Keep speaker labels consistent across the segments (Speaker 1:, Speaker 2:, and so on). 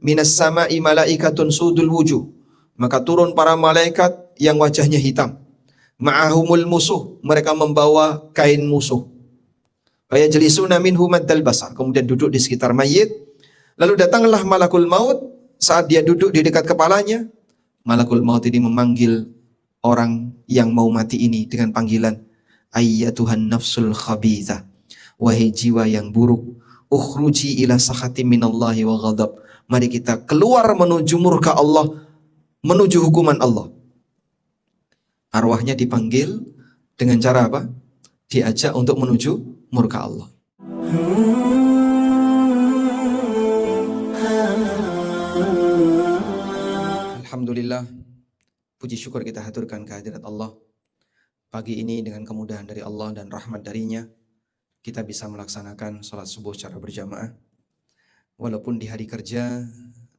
Speaker 1: minas sama'i malaikatun sudul wujuh. Maka turun para malaikat yang wajahnya hitam. Ma'ahumul musuh, mereka membawa kain musuh. Fayajlisuna minhu maddal basar, kemudian duduk di sekitar mayit. Lalu datanglah malakul maut. Saat dia duduk di dekat kepalanya, malakul maut ini memanggil orang yang mau mati ini dengan panggilan, ayyatuhan nafsul khabithah, wahai jiwa yang buruk, ukhruji ila sakhati minallahi wa ghadab. Mari kita keluar menuju murka Allah, menuju hukuman Allah. Arwahnya dipanggil dengan cara apa? Diajak untuk menuju murka Allah. Alhamdulillah, puji syukur kita haturkan kehadirat Allah. Pagi ini dengan kemudahan dari Allah dan rahmat darinya, kita bisa melaksanakan sholat subuh secara berjamaah. Walaupun di hari kerja,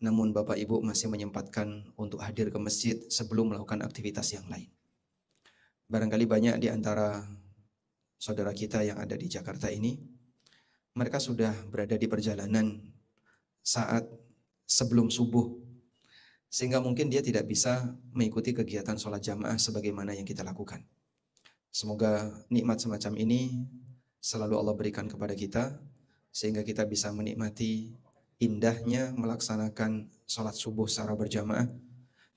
Speaker 1: namun Bapak Ibu masih menyempatkan untuk hadir ke masjid sebelum melakukan aktivitas yang lain. Barangkali banyak di antara saudara kita yang ada di Jakarta ini, mereka sudah berada di perjalanan saat sebelum subuh, sehingga mungkin dia tidak bisa mengikuti kegiatan sholat jamaah sebagaimana yang kita lakukan. Semoga nikmat semacam ini selalu Allah berikan kepada kita, sehingga kita bisa menikmati indahnya melaksanakan sholat subuh secara berjamaah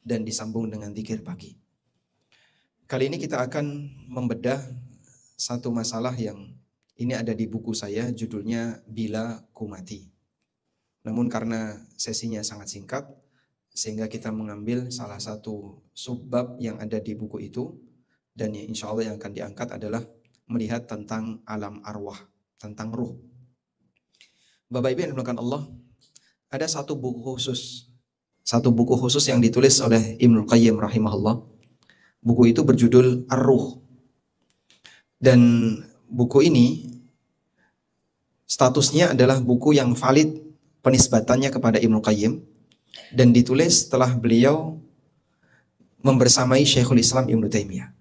Speaker 1: dan disambung dengan zikir pagi. Kali ini kita akan membedah satu masalah yang ini ada di buku saya, judulnya Bila Ku Mati. Namun karena sesinya sangat singkat, sehingga kita mengambil salah satu subbab yang ada di buku itu, dan yang insya Allah yang akan diangkat adalah melihat tentang alam arwah, tentang ruh. Bapak Ibu yang dimuliakan Allah, ada satu buku khusus yang ditulis oleh Ibnul Qayyim rahimahullah. Buku itu berjudul Ar-Ruh. Dan buku ini statusnya adalah buku yang valid penisbatannya kepada Ibnul Qayyim, dan ditulis setelah beliau membersamai Syekhul Islam Ibnu Taimiyah.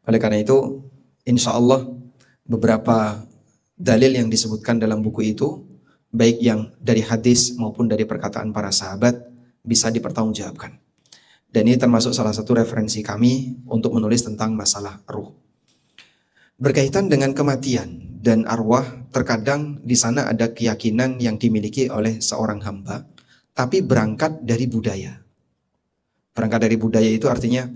Speaker 1: Oleh karena itu, insya Allah beberapa dalil yang disebutkan dalam buku itu, baik yang dari hadis maupun dari perkataan para sahabat, bisa dipertanggungjawabkan. Dan ini termasuk salah satu referensi kami untuk menulis tentang masalah ruh. Berkaitan dengan kematian dan arwah, terkadang di sana ada keyakinan yang dimiliki oleh seorang hamba, tapi berangkat dari budaya. Berangkat dari budaya itu artinya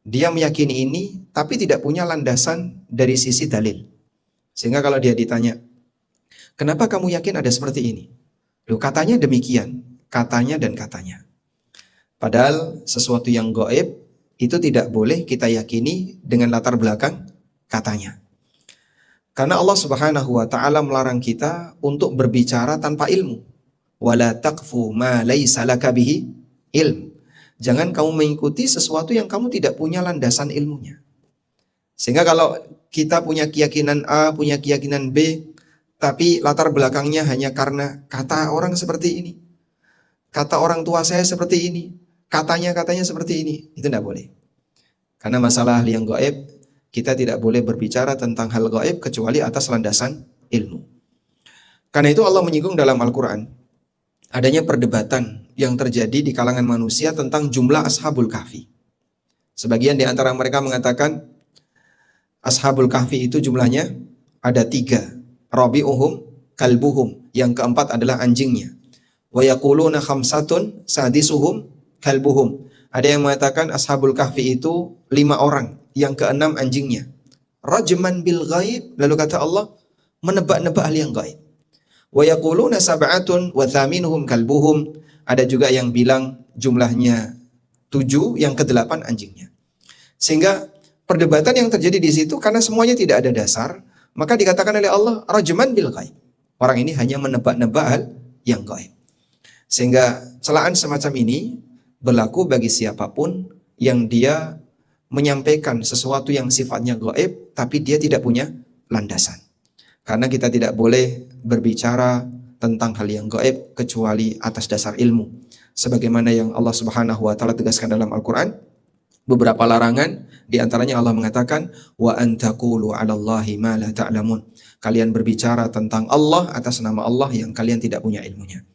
Speaker 1: dia meyakini ini, tapi tidak punya landasan dari sisi dalil. Sehingga kalau dia ditanya, kenapa kamu yakin ada seperti ini? Loh, katanya demikian, katanya dan katanya. Padahal sesuatu yang gaib itu tidak boleh kita yakini dengan latar belakang katanya. Karena Allah Subhanahu wa taala melarang kita untuk berbicara tanpa ilmu. Wala taqfu ma laisa laka bihi ilm. Jangan kamu mengikuti sesuatu yang kamu tidak punya landasan ilmunya. Sehingga kalau kita punya keyakinan A, punya keyakinan B, tapi latar belakangnya hanya karena kata orang seperti ini, kata orang tua saya seperti ini, katanya seperti ini, itu tidak boleh. Karena masalah yang gaib, kita tidak boleh berbicara tentang hal gaib kecuali atas landasan ilmu. Karena itu Allah menyinggung dalam Al-Quran, adanya perdebatan yang terjadi di kalangan manusia tentang jumlah Ashabul Kahfi. Sebagian di antara mereka mengatakan Ashabul Kahfi itu jumlahnya ada 3. Rabi'uhum kalbuhum, yang keempat adalah anjingnya. Wa yaquluna khamsatun sadisuhum kalbuhum. Ada yang mengatakan Ashabul Kahfi itu 5 orang, yang keenam anjingnya. Rajman bil ghaib, lalu kata Allah, menebak-nebak hal yang gaib. Wa yaquluna sab'atun wa thaminuhum kalbuhum. Ada juga yang bilang jumlahnya 7, yang ke-8 anjingnya. Sehingga perdebatan yang terjadi di situ karena semuanya tidak ada dasar, maka dikatakan oleh Allah rajman bil ghaib. Orang ini hanya menebak-nebak hal yang gaib. Sehingga celaan semacam ini berlaku bagi siapapun yang dia menyampaikan sesuatu yang sifatnya gaib tapi dia tidak punya landasan. Karena kita tidak boleh berbicara tentang hal yang gaib kecuali atas dasar ilmu. Sebagaimana yang Allah Subhanahu wa taala tegaskan dalam Al-Qur'an, beberapa larangan di antaranya Allah mengatakan wa antaqulu 'alallahi ma la ta'lamun. Kalian berbicara tentang Allah atas nama Allah yang kalian tidak punya ilmunya.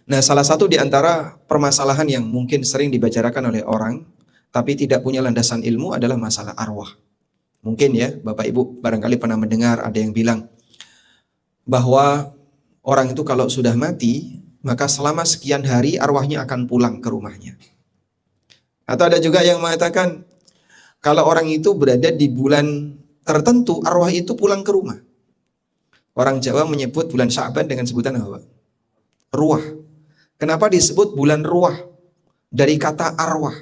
Speaker 1: Nah, salah satu di antara permasalahan yang mungkin sering dibicarakan oleh orang, tapi tidak punya landasan ilmu adalah masalah arwah. Mungkin ya, Bapak Ibu barangkali pernah mendengar ada yang bilang bahwa orang itu kalau sudah mati, maka selama sekian hari arwahnya akan pulang ke rumahnya. Atau ada juga yang mengatakan, kalau orang itu berada di bulan tertentu, arwah itu pulang ke rumah. Orang Jawa menyebut bulan Sya'ban dengan sebutan apa? Ruah. Kenapa disebut bulan ruah? Dari kata arwah.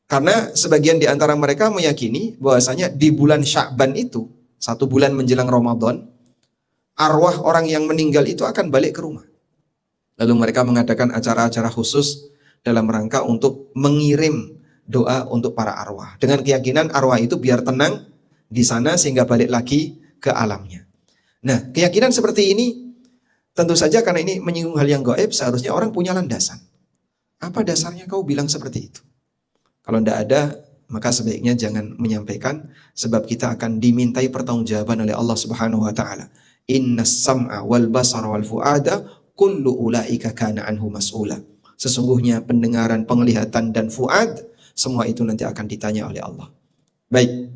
Speaker 1: Karena sebagian di antara mereka meyakini bahwasanya di bulan Sya'ban itu, 1 bulan menjelang Ramadan, arwah orang yang meninggal itu akan balik ke rumah. Lalu mereka mengadakan acara-acara khusus dalam rangka untuk mengirim doa untuk para arwah. Dengan keyakinan arwah itu biar tenang di sana sehingga balik lagi ke alamnya. Nah, keyakinan seperti ini tentu saja karena ini menyinggung hal yang gaib, seharusnya orang punya landasan. Apa dasarnya kau bilang seperti itu? Kalau tidak ada, maka sebaiknya jangan menyampaikan, sebab kita akan dimintai pertanggungjawaban oleh Allah Subhanahu wa taala. Innas sam'a wal basara wal fuada kullu ulaika kana anhu mas'ula. Sesungguhnya pendengaran, penglihatan dan fuad, semua itu nanti akan ditanya oleh Allah. Baik.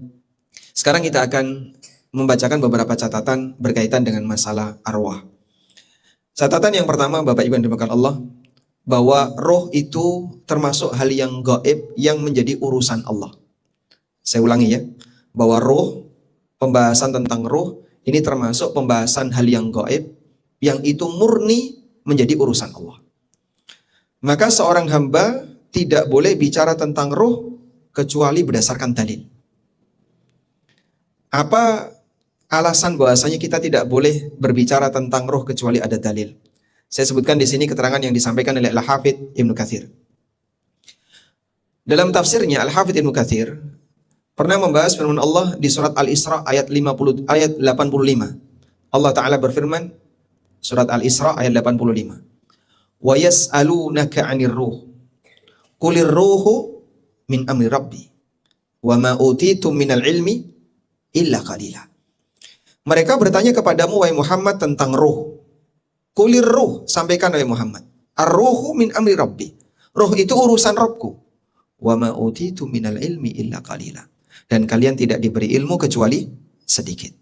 Speaker 1: Sekarang kita akan membacakan beberapa catatan berkaitan dengan masalah arwah. Catatan yang pertama, Bapak Ibu yang dimuliakan Allah, bahwa roh itu termasuk hal yang gaib yang menjadi urusan Allah. Saya ulangi ya, bahwa roh, pembahasan tentang roh, ini termasuk pembahasan hal yang gaib yang itu murni menjadi urusan Allah. Maka seorang hamba tidak boleh bicara tentang roh kecuali berdasarkan dalil. Apa alasan bahwasanya kita tidak boleh berbicara tentang roh kecuali ada dalil? Saya sebutkan di sini keterangan yang disampaikan oleh Al-Hafidz Ibnu Katsir. Dalam tafsirnya Al-Hafidz Ibnu Katsir pernah membahas firman Allah di surat Al-Isra ayat 85. Allah Ta'ala berfirman, surat Al-Isra ayat 85. Wa yas'alunaka 'anir ruh. Qulir ruhu min amri rabbi. Wa ma utitum minal ilmi illa qalila. Mereka bertanya kepadamu wahai Muhammad tentang ruh. Qulir ruh, sampaikan wahai Muhammad. Ar-ruhu min amri rabbi. Ruh itu urusan Rabbku. Wa ma utitum minal ilmi illa qalila. Dan kalian tidak diberi ilmu kecuali sedikit.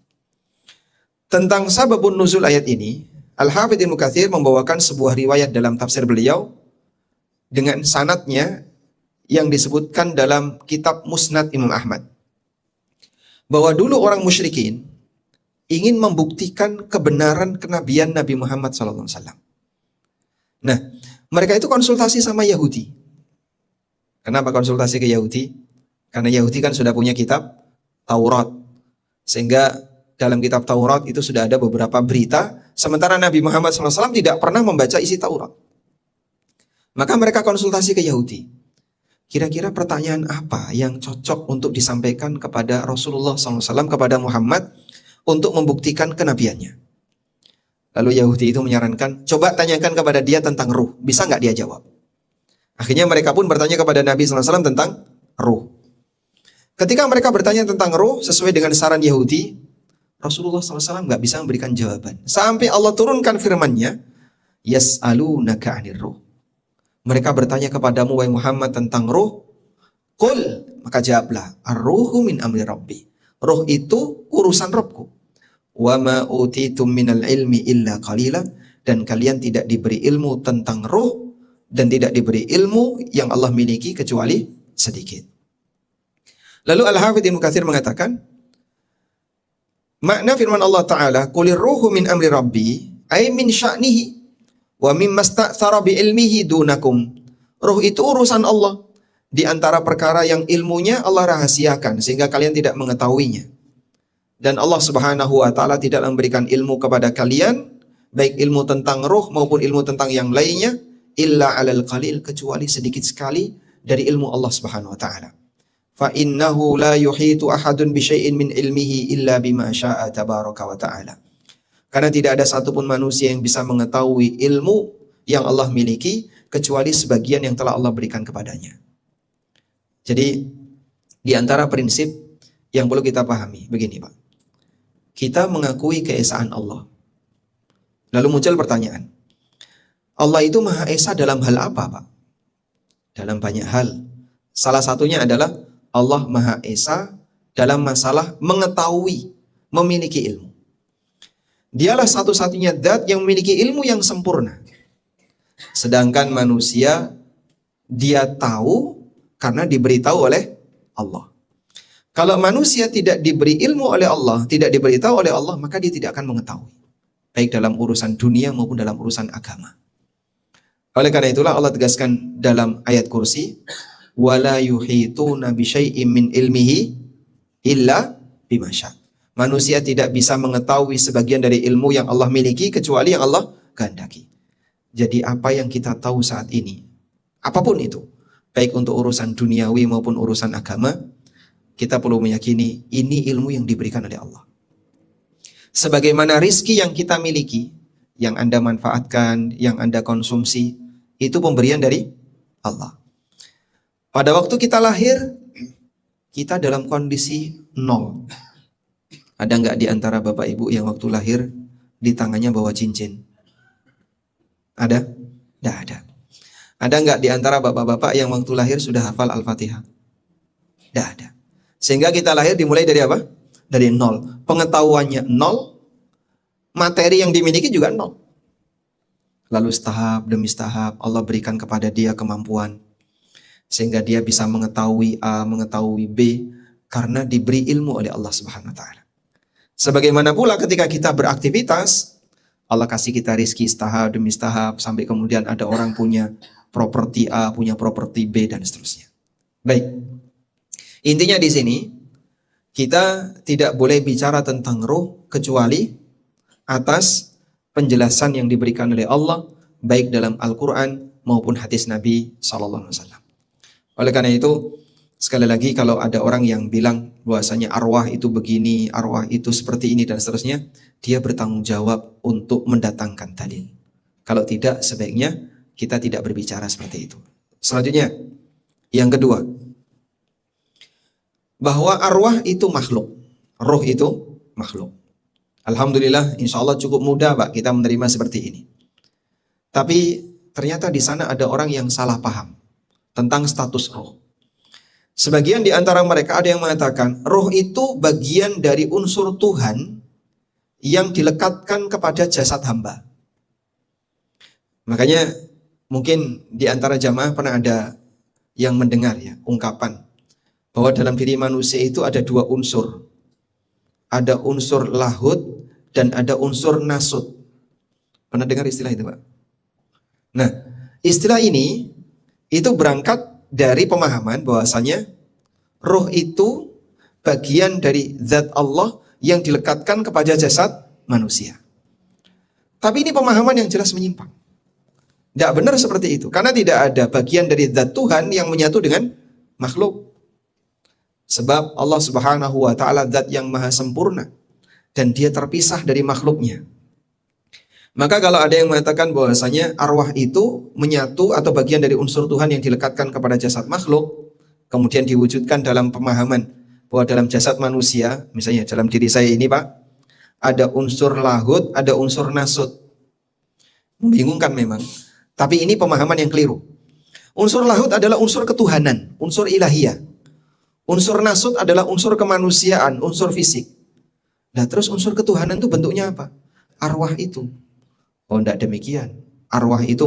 Speaker 1: Tentang sababun nuzul ayat ini, Al-Hafidz Ibnu Katsir membawakan sebuah riwayat dalam tafsir beliau dengan sanadnya yang disebutkan dalam kitab Musnad Imam Ahmad. Bahwa dulu orang musyrikin ingin membuktikan kebenaran kenabian Nabi Muhammad SAW. Nah, mereka itu konsultasi sama Yahudi. Kenapa konsultasi ke Yahudi? Karena Yahudi kan sudah punya kitab Taurat. Sehingga dalam kitab Taurat itu sudah ada beberapa berita, sementara Nabi Muhammad SAW tidak pernah membaca isi Taurat. Maka mereka konsultasi ke Yahudi. Kira-kira pertanyaan apa yang cocok untuk disampaikan kepada Rasulullah SAW, kepada Muhammad, untuk membuktikan kenabiannya? Lalu Yahudi itu menyarankan, coba tanyakan kepada dia tentang ruh. Bisa nggak dia jawab? Akhirnya mereka pun bertanya kepada Nabi SAW tentang ruh. Ketika mereka bertanya tentang ruh sesuai dengan saran Yahudi, Rasulullah SAW nggak bisa memberikan jawaban. Sampai Allah turunkan firman-Nya, Yas'alunaka 'anir ruh. Mereka bertanya kepadamu wahai Muhammad tentang ruh. Qul, maka jawablah, ar-ruhu min amri rabbi. Ruh itu urusan Rabbku. Wa ma utitum minal ilmi illa qalila. Dan kalian tidak diberi ilmu tentang ruh dan tidak diberi ilmu yang Allah miliki kecuali sedikit. Lalu Al-Hafidz Ibnu Katsir mengatakan, makna firman Allah Ta'ala, Qulir ruhu min amri rabbi, ay min sya'nihi, wa mimma sta'thara bi ilmihi dunakum. Ruh itu urusan Allah, di antara perkara yang ilmunya Allah rahasiakan, sehingga kalian tidak mengetahuinya. Dan Allah Subhanahu wa Ta'ala tidak memberikan ilmu kepada kalian, baik ilmu tentang ruh maupun ilmu tentang yang lainnya, illa alal qalil, kecuali sedikit sekali dari ilmu Allah Subhanahu wa Ta'ala. Fa innahu la yuhitu ahadun bi syai'in min ilmihi illa bima syaa tabaraka wa ta'ala. Karena tidak ada satupun manusia yang bisa mengetahui ilmu yang Allah miliki kecuali sebagian yang telah Allah berikan kepadanya. Jadi di antara prinsip yang perlu kita pahami begini, Pak. Kita mengakui keesaan Allah. Lalu muncul pertanyaan, Allah itu Maha Esa dalam hal apa, Pak? Dalam banyak hal. Salah satunya adalah Allah Maha Esa dalam masalah mengetahui, memiliki ilmu. Dialah satu-satunya zat yang memiliki ilmu yang sempurna. Sedangkan manusia, dia tahu karena diberitahu oleh Allah. Kalau manusia tidak diberi ilmu oleh Allah, tidak diberitahu oleh Allah, maka dia tidak akan mengetahui. Baik dalam urusan dunia maupun dalam urusan agama. Oleh karena itulah Allah tegaskan dalam ayat kursi, wala yuhituna bisyai'im min ilmihi illa bima syaa. Manusia tidak bisa mengetahui sebagian dari ilmu yang Allah miliki kecuali yang Allah kehendaki. Jadi apa yang kita tahu saat ini, apapun itu, baik untuk urusan duniawi maupun urusan agama, kita perlu meyakini ini ilmu yang diberikan oleh Allah. Sebagaimana rizki yang kita miliki, yang Anda manfaatkan, yang Anda konsumsi, itu pemberian dari Allah. Pada waktu kita lahir, kita dalam kondisi nol. Ada nggak di antara Bapak Ibu yang waktu lahir di tangannya bawa cincin? Ada? Tidak ada. Ada nggak di antara bapak-bapak yang waktu lahir sudah hafal Al-Fatihah? Tidak ada. Sehingga kita lahir dimulai dari apa? Dari nol. Pengetahuannya nol, materi yang dimiliki juga nol. Lalu setahap demi setahap Allah berikan kepada dia kemampuan. Sehingga dia bisa mengetahui A, mengetahui B, karena diberi ilmu oleh Allah Subhanahu wa Ta'ala. Sebagaimana pula ketika kita beraktivitas, Allah kasih kita rizki setahap demi setahap, sampai kemudian ada orang punya properti A, punya properti B, dan seterusnya. Baik, intinya di sini kita tidak boleh bicara tentang ruh kecuali atas penjelasan yang diberikan oleh Allah, baik dalam Al-Quran maupun hadis Nabi SAW. Oleh karena itu, sekali lagi kalau ada orang yang bilang bahwasanya arwah itu begini, arwah itu seperti ini dan seterusnya, dia bertanggung jawab untuk mendatangkan dalil. Kalau tidak, sebaiknya kita tidak berbicara seperti itu. Selanjutnya, yang kedua, bahwa arwah itu makhluk, roh itu makhluk. Alhamdulillah, insya Allah cukup mudah Pak kita menerima seperti ini. Tapi ternyata di sana ada orang yang salah paham tentang status roh. Sebagian di antara mereka ada yang mengatakan roh itu bagian dari unsur Tuhan yang dilekatkan kepada jasad hamba. Makanya mungkin di antara jamaah pernah ada yang mendengar ya ungkapan bahwa dalam diri manusia itu ada dua unsur. Ada unsur lahud dan ada unsur nasut. Pernah dengar istilah itu Pak? Nah, istilah ini itu berangkat dari pemahaman bahwasanya roh itu bagian dari zat Allah yang dilekatkan kepada jasad manusia. Tapi ini pemahaman yang jelas menyimpang. Tidak benar seperti itu. Karena tidak ada bagian dari zat Tuhan yang menyatu dengan makhluk. Sebab Allah Subhanahu wa Ta'ala zat yang maha sempurna. Dan dia terpisah dari makhluknya. Maka kalau ada yang mengatakan bahwasanya arwah itu menyatu atau bagian dari unsur Tuhan yang dilekatkan kepada jasad makhluk, kemudian diwujudkan dalam pemahaman bahwa dalam jasad manusia, misalnya dalam diri saya ini Pak, ada unsur lahud, ada unsur nasut. Membingungkan memang. Tapi ini pemahaman yang keliru. Unsur lahud adalah unsur ketuhanan, unsur ilahiyah. Unsur nasut adalah unsur kemanusiaan, unsur fisik. Nah terus unsur ketuhanan itu bentuknya apa? Arwah itu. Oh tidak demikian. Arwah itu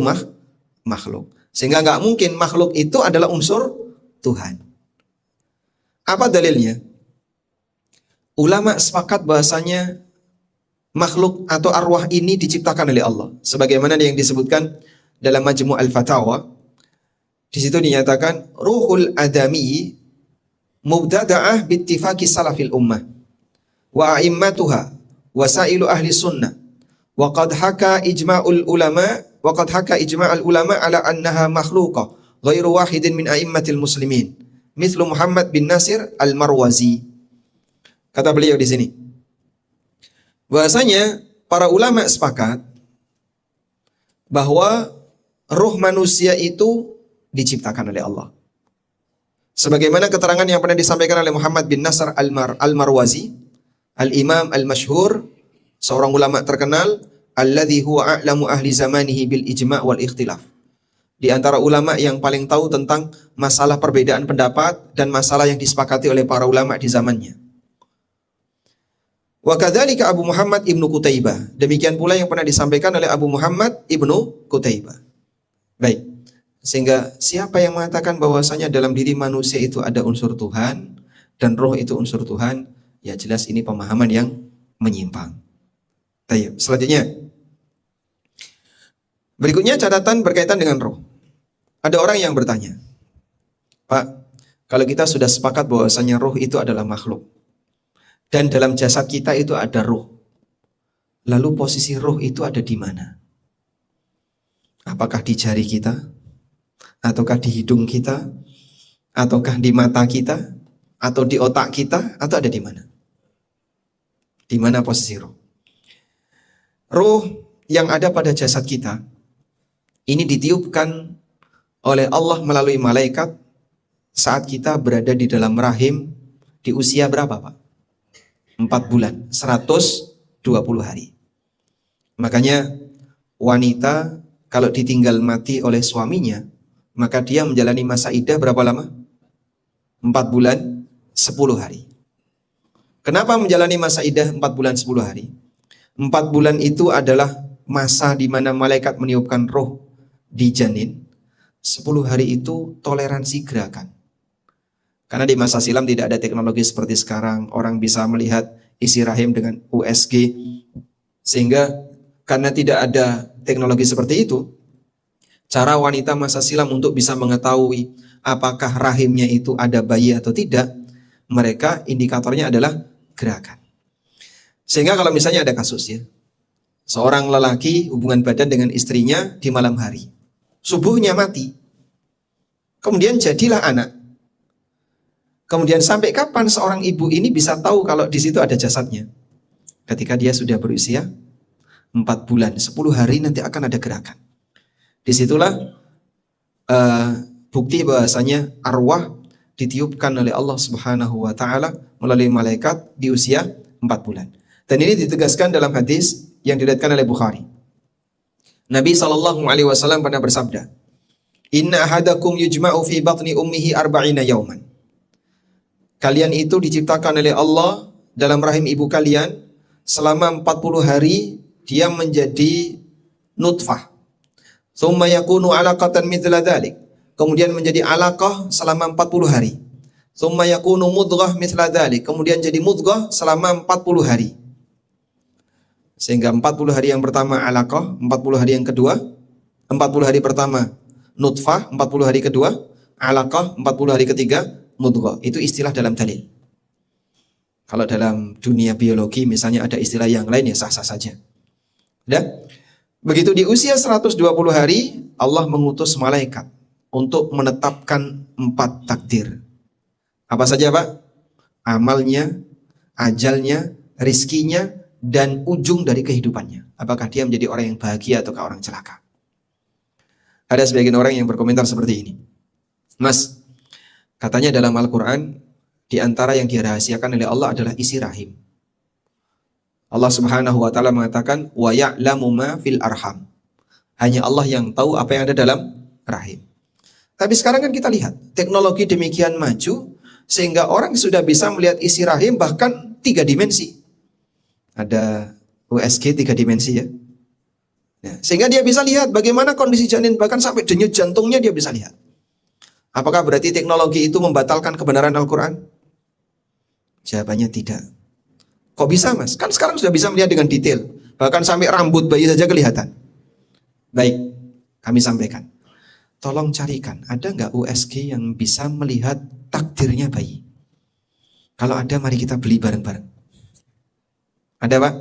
Speaker 1: makhluk. Sehingga nggak mungkin makhluk itu adalah unsur Tuhan. Apa dalilnya? Ulama sepakat bahasanya makhluk atau arwah ini diciptakan oleh Allah. Sebagaimana yang disebutkan dalam Majmu' al-Fatawa. Di situ dinyatakan ruhul adami mubtada'ah bittifaqi salafil ummah wa a'immatuha wasailu ahli sunnah. Waqad haka ijma'ul ulama ala annaha makhluqah ghairu wahidin min a'immatil muslimin mithlu Muhammad bin Nasir al-Marwazi. Kata beliau di sini bahwasanya para ulama sepakat bahwa ruh manusia itu diciptakan oleh Allah. Sebagaimana keterangan yang pernah disampaikan oleh Muhammad bin Nasr al-Marwazi, al-Imam al-Masyhur, seorang ulama terkenal, alladzi huwa a'lamu ahli zamanihi bil ijma' wal ikhtilaf. Di antara ulama yang paling tahu tentang masalah perbedaan pendapat dan masalah yang disepakati oleh para ulama di zamannya. Wa kadzalika Abu Muhammad Ibnu Qutaibah. Demikian pula yang pernah disampaikan oleh Abu Muhammad Ibnu Qutaibah. Baik. Sehingga siapa yang mengatakan bahwasanya dalam diri manusia itu ada unsur Tuhan dan roh itu unsur Tuhan, ya jelas ini pemahaman yang menyimpang. Baik, selanjutnya. Berikutnya catatan berkaitan dengan roh. Ada orang yang bertanya, Pak, kalau kita sudah sepakat bahwasanya roh itu adalah makhluk dan dalam jasad kita itu ada roh, lalu posisi roh itu ada di mana? Apakah di jari kita? Ataukah di hidung kita? Ataukah di mata kita? Atau di otak kita? Atau ada di mana? Di mana posisi roh? Roh yang ada pada jasad kita ini ditiupkan oleh Allah melalui malaikat saat kita berada di dalam rahim di usia berapa, Pak? 4 bulan, 120 hari. Makanya wanita kalau ditinggal mati oleh suaminya, maka dia menjalani masa iddah berapa lama? 4 bulan, 10 hari. Kenapa menjalani masa iddah 4 bulan, 10 hari? 4 bulan itu adalah masa di mana malaikat meniupkan roh di janin. 10 hari itu toleransi gerakan. Karena di masa silam tidak ada teknologi seperti sekarang. Orang bisa melihat isi rahim dengan USG. Sehingga karena tidak ada teknologi seperti itu, cara wanita masa silam untuk bisa mengetahui apakah rahimnya itu ada bayi atau tidak, mereka indikatornya adalah gerakan. Sehingga kalau misalnya ada kasus ya, seorang lelaki hubungan badan dengan istrinya di malam hari, subuhnya mati, kemudian jadilah anak. Kemudian sampai kapan seorang ibu ini bisa tahu kalau di situ ada jasadnya? Ketika dia sudah berusia 4 bulan, 10 hari nanti akan ada gerakan. Disitulah bukti bahasanya arwah ditiupkan oleh Allah Subhanahu wa taala melalui malaikat di usia 4 bulan. Dan ini ditegaskan dalam hadis yang diriwayatkan oleh Bukhari. Nabi SAW pernah bersabda, "Inna ahadakum yujma'u fi batni ummihi 40 yauman." Kalian itu diciptakan oleh Allah dalam rahim ibu kalian selama 40 hari dia menjadi nutfah. Tsumma yakunu 'alaqatan mithla dzalik. Kemudian menjadi alaqah selama 40 hari. Tsumma yakunu mudghah mithla dzalik. Kemudian jadi mudghah selama 40 hari. Sehingga 40 hari yang pertama alaqah, 40 hari yang kedua, 40 hari pertama nutfah, 40 hari kedua alaqah, 40 hari ketiga mudghah. Itu istilah dalam dalil. Kalau dalam dunia biologi misalnya ada istilah yang lain ya sah-sah saja. Dan begitu di usia 120 hari Allah mengutus malaikat untuk menetapkan 4 takdir. Apa saja, Pak? Amalnya, ajalnya, rizkinya, dan ujung dari kehidupannya. Apakah dia menjadi orang yang bahagia ataukah orang celaka? Ada sebagian orang yang berkomentar seperti ini. Mas, katanya dalam Al-Quran, di antara yang dirahasiakan oleh Allah adalah isi rahim. Allah Subhanahu wa taala mengatakan, "Wa ya'lamu ma fil arham." Hanya Allah yang tahu apa yang ada dalam rahim. Tapi sekarang kan kita lihat, teknologi demikian maju, sehingga orang sudah bisa melihat isi rahim bahkan 3 dimensi. Ada USG 3 dimensi ya. Sehingga dia bisa lihat bagaimana kondisi janin, bahkan sampai denyut jantungnya dia bisa lihat. Apakah berarti teknologi itu membatalkan kebenaran Al-Quran? Jawabannya tidak. Kok bisa, Mas? Kan sekarang sudah bisa melihat dengan detail. Bahkan sampai rambut bayi saja kelihatan. Baik, kami sampaikan. Tolong carikan, ada nggak USG yang bisa melihat takdirnya bayi? Kalau ada, mari kita beli bareng-bareng. Ada, Pak?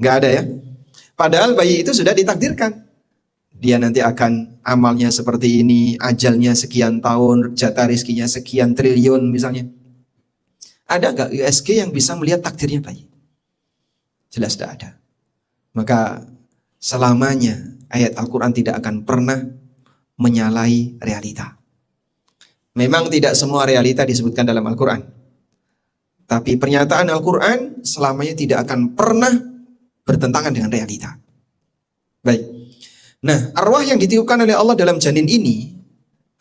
Speaker 1: Nggak ada ya? Padahal bayi itu sudah ditakdirkan. Dia nanti akan amalnya seperti ini, ajalnya sekian tahun, jatah rizkinya sekian triliun misalnya. Ada nggak USG yang bisa melihat takdirnya bayi? Jelas tidak ada. Maka selamanya ayat Al-Quran tidak akan pernah menyalahi realita. Memang tidak semua realita disebutkan dalam Al-Quran. Tapi pernyataan Al-Quran selamanya tidak akan pernah bertentangan dengan realita. Baik. Nah, arwah yang ditiupkan oleh Allah dalam janin ini,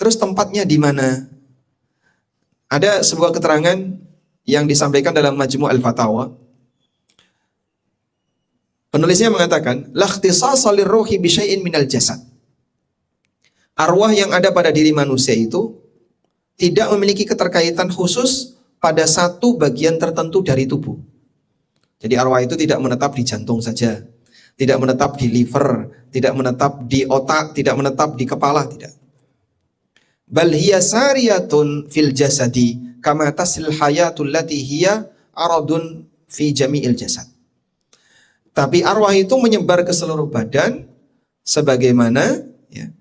Speaker 1: terus tempatnya di mana? Ada sebuah keterangan yang disampaikan dalam Majmu' al-Fatawa. Penulisnya mengatakan, la ikhtisasa lirruhi bi syai'in minal jasad. Arwah yang ada pada diri manusia itu tidak memiliki keterkaitan khusus pada satu bagian tertentu dari tubuh. Jadi arwah itu tidak menetap di jantung saja, tidak menetap di liver, tidak menetap di otak, tidak menetap di kepala, tidak. Bal hiya sariyatun fil jasadi kama tasil hayatul lati hiya aradun fi jami'il jasad. Tapi arwah itu menyebar ke seluruh badan sebagaimana ya,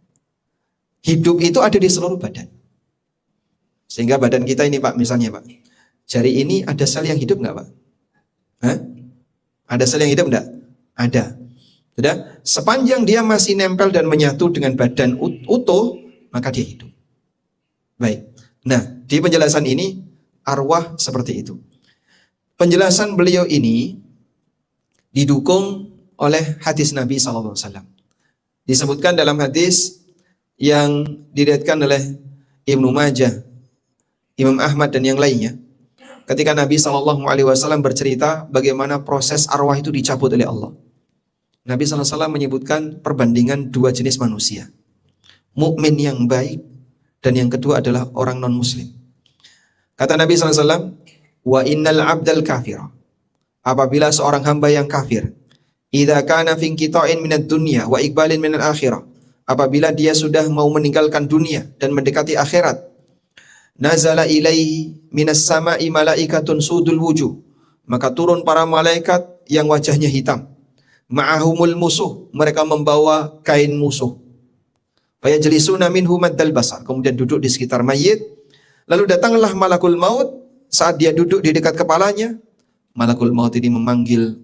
Speaker 1: hidup itu ada di seluruh badan. Sehingga badan kita ini Pak, misalnya Pak, jari ini ada sel yang hidup nggak Pak? Hah? Ada sel yang hidup nggak? Ada. Sudah, sepanjang dia masih nempel dan menyatu dengan badan utuh, maka dia hidup. Baik. Nah, di penjelasan ini arwah seperti itu. Penjelasan beliau ini didukung oleh hadis Nabi SAW. Disebutkan dalam hadis yang diriwayatkan oleh Ibnu Majah, Imam Ahmad dan yang lainnya. Ketika Nabi SAW bercerita bagaimana proses arwah itu dicabut oleh Allah. Nabi SAW menyebutkan perbandingan dua jenis manusia. Mukmin yang baik dan yang kedua adalah orang non-muslim. Kata Nabi SAW, wa innal abdal kafir. Apabila seorang hamba yang kafir, idza kana fi inqita'in minad dunya wa iqbalin minal akhirah. Apabila dia sudah mau meninggalkan dunia dan mendekati akhirat, nazala ilaihi minas sama'i malaikatun sudul wujuh. Maka turun para malaikat yang wajahnya hitam. Ma'ahumul musuh, mereka membawa kain musuh. Fayajlisuna minhu maddal basar, kemudian duduk di sekitar mayit. Lalu datanglah malakul maut, saat dia duduk di dekat kepalanya, malakul maut ini memanggil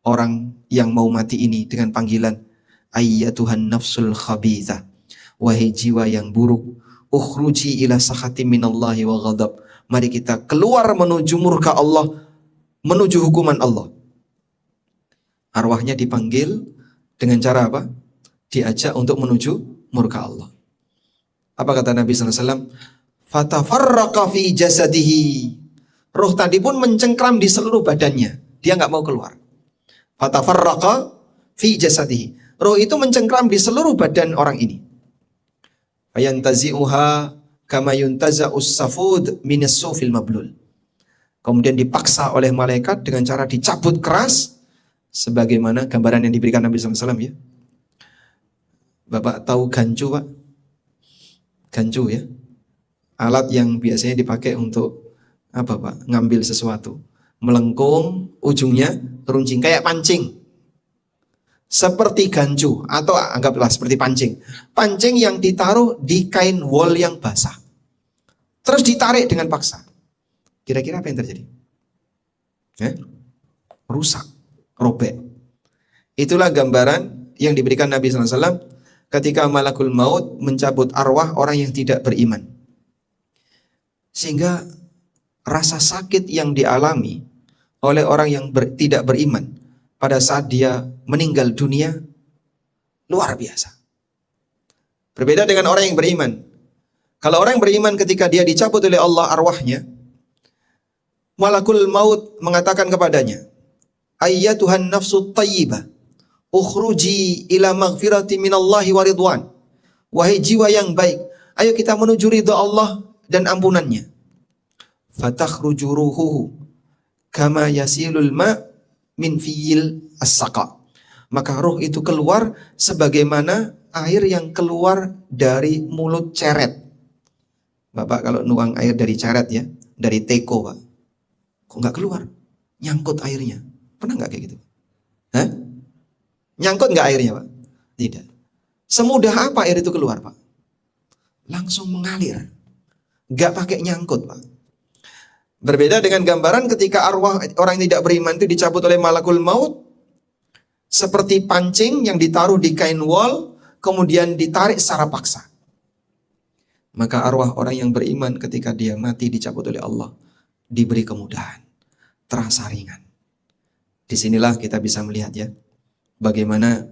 Speaker 1: orang yang mau mati ini dengan panggilan ayyatuhan nafsul khabithah, wahai jiwa yang buruk, ukhruji ila sakhati minallahi wa ghadab. Mari kita keluar menuju murka Allah, menuju hukuman Allah. Arwahnya dipanggil dengan cara apa? Diajak untuk menuju murka Allah. Apa kata Nabi SAW? Fatafarraqa fi jasadihi. Ruh tadi pun mencengkram di seluruh badannya. Dia nggak mau keluar. Fatafarraqa fi jasadihi. Ruh itu mencengkram di seluruh badan orang ini. Fayantazi'uha kama yuntaza'us safud minas sufil mablul. Kemudian dipaksa oleh malaikat dengan cara dicabut keras, sebagaimana gambaran yang diberikan Nabi SAW ya. Bapak tahu gancu Pak? Gancu ya. Alat yang biasanya dipakai untuk apa Pak? Ngambil sesuatu. Melengkung, ujungnya runcing kayak pancing. Seperti gancu atau anggaplah seperti pancing. Pancing yang ditaruh di kain wol yang basah. Terus ditarik dengan paksa. Kira-kira apa yang terjadi? Rusak, robek. Itulah gambaran yang diberikan Nabi SAW ketika malakul maut mencabut arwah orang yang tidak beriman. Sehingga rasa sakit yang dialami oleh orang yang tidak beriman pada saat dia meninggal dunia luar biasa. Berbeda dengan orang yang beriman. Kalau orang yang beriman ketika dia dicabut oleh Allah arwahnya, malakul maut mengatakan kepadanya, ayyatuhan nafsut tayyibah, ukhruji ila maghfirati minallahi wa ridwan. Wahai jiwa yang baik, ayo kita menuju ridha Allah dan ampunannya. Fatakhruju ruhuhu kama yasilul ma min fiyil as-saqa. Maka ruh itu keluar sebagaimana air yang keluar dari mulut ceret. Bapak kalau nuang air dari ceret ya, dari teko Pak, kok nggak keluar? Nyangkut airnya. Pernah nggak kayak gitu? Hah? Nyangkut nggak airnya Pak? Tidak. Semudah apa air itu keluar Pak? Langsung mengalir. Nggak pakai nyangkut Pak. Berbeda dengan gambaran ketika arwah orang yang tidak beriman itu dicabut oleh malakul maut. Seperti pancing yang ditaruh di kain wol, kemudian ditarik secara paksa. Maka arwah orang yang beriman ketika dia mati dicabut oleh Allah, diberi kemudahan. Terasa ringan. Disinilah kita bisa melihat ya, bagaimana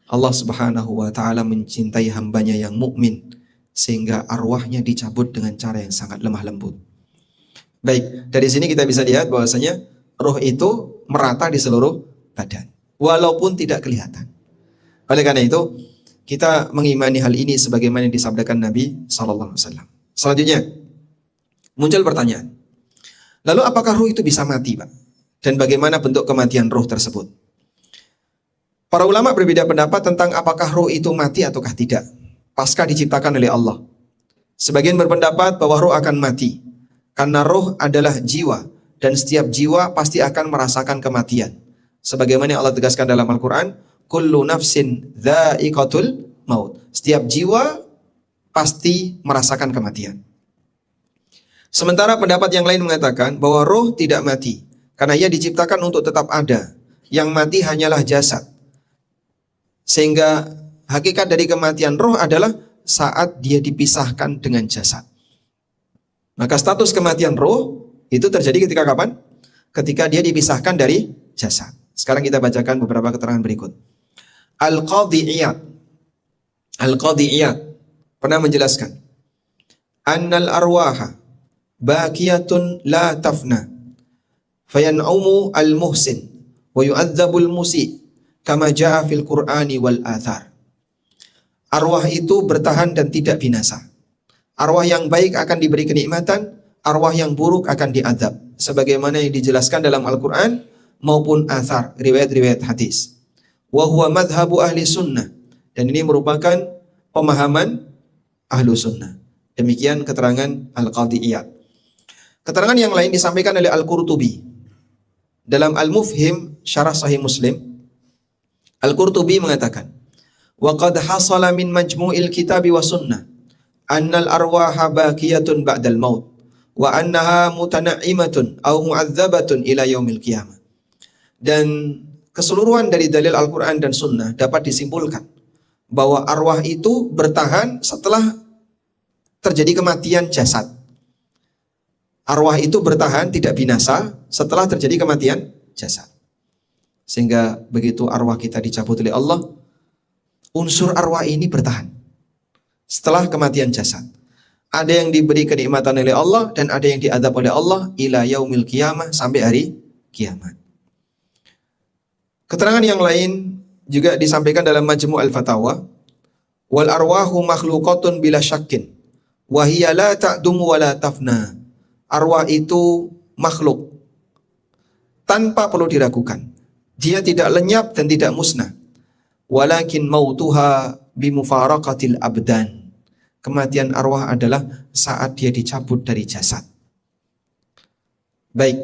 Speaker 1: Allah Subhanahu wa Ta'ala mencintai hambanya yang mukmin sehingga arwahnya dicabut dengan cara yang sangat lemah lembut. Baik, dari sini kita bisa lihat bahwasanya roh itu merata di seluruh badan, walaupun tidak kelihatan. Oleh karena itu, kita mengimani hal ini sebagaimana yang disabdakan Nabi SAW. Selanjutnya, muncul pertanyaan. Lalu apakah roh itu bisa mati, Pak? Dan bagaimana bentuk kematian roh tersebut? Para ulama berbeda pendapat tentang apakah roh itu mati ataukah tidak pasca diciptakan oleh Allah. Sebagian berpendapat bahwa roh akan mati karena roh adalah jiwa dan setiap jiwa pasti akan merasakan kematian. Sebagaimana Allah tegaskan dalam Al-Quran, kullu nafsin dha'iqatul maut. Setiap jiwa pasti merasakan kematian. Sementara pendapat yang lain mengatakan bahwa roh tidak mati karena ia diciptakan untuk tetap ada. Yang mati hanyalah jasad. Sehingga hakikat dari kematian roh adalah saat dia dipisahkan dengan jasad. Maka status kematian roh itu terjadi ketika kapan? Ketika dia dipisahkan dari jasad. Sekarang kita bacakan beberapa keterangan berikut. Al-Qadhi Iyad pernah menjelaskan, annal arwaha baqiyatun la tafna fayan'umu al-muhsin wa yu'adzabul musi' kama jaa fil Qur'ani wal athar. Arwah itu bertahan dan tidak binasa. Arwah yang baik akan diberi kenikmatan, arwah yang buruk akan diazab, sebagaimana yang dijelaskan dalam Al-Qur'an maupun athar, riwayat-riwayat hadis. Wa huwa madhhabu ahli sunnah, dan ini merupakan pemahaman ahlu sunnah. Demikian keterangan Al-Qadhi Iyad. Keterangan yang lain disampaikan oleh Al-Qurtubi dalam Al-Mufhim Syarah Sahih Muslim. Al-Qurtubi mengatakan, wa qad hasala min majmu'il kitabi wa sunnah annal arwaha baqiyatun ba'dal maut wa annaha mutanaimatun aw mu'adzabatun ila yaumil qiyamah. Dan keseluruhan dari dalil Al-Qur'an dan sunnah dapat disimpulkan bahwa arwah itu bertahan setelah terjadi kematian jasad. Arwah itu bertahan tidak binasa setelah terjadi kematian jasad. Sehingga begitu arwah kita dicabut oleh Allah, unsur arwah ini bertahan setelah kematian jasad. Ada yang diberi kenikmatan oleh Allah dan ada yang diadab oleh Allah ila yaumil qiyamah, sampai hari kiamat. Keterangan yang lain juga disampaikan dalam Majmu' al-Fatawa, wal arwahu makhluqatun bila syakkin wa hiya la ta'dumu wa la tafna. Arwah itu makhluk tanpa perlu diragukan. Dia tidak lenyap dan tidak musnah. Walakin mautuha bimufaraqatil abdan. Kematian arwah adalah saat dia dicabut dari jasad. Baik,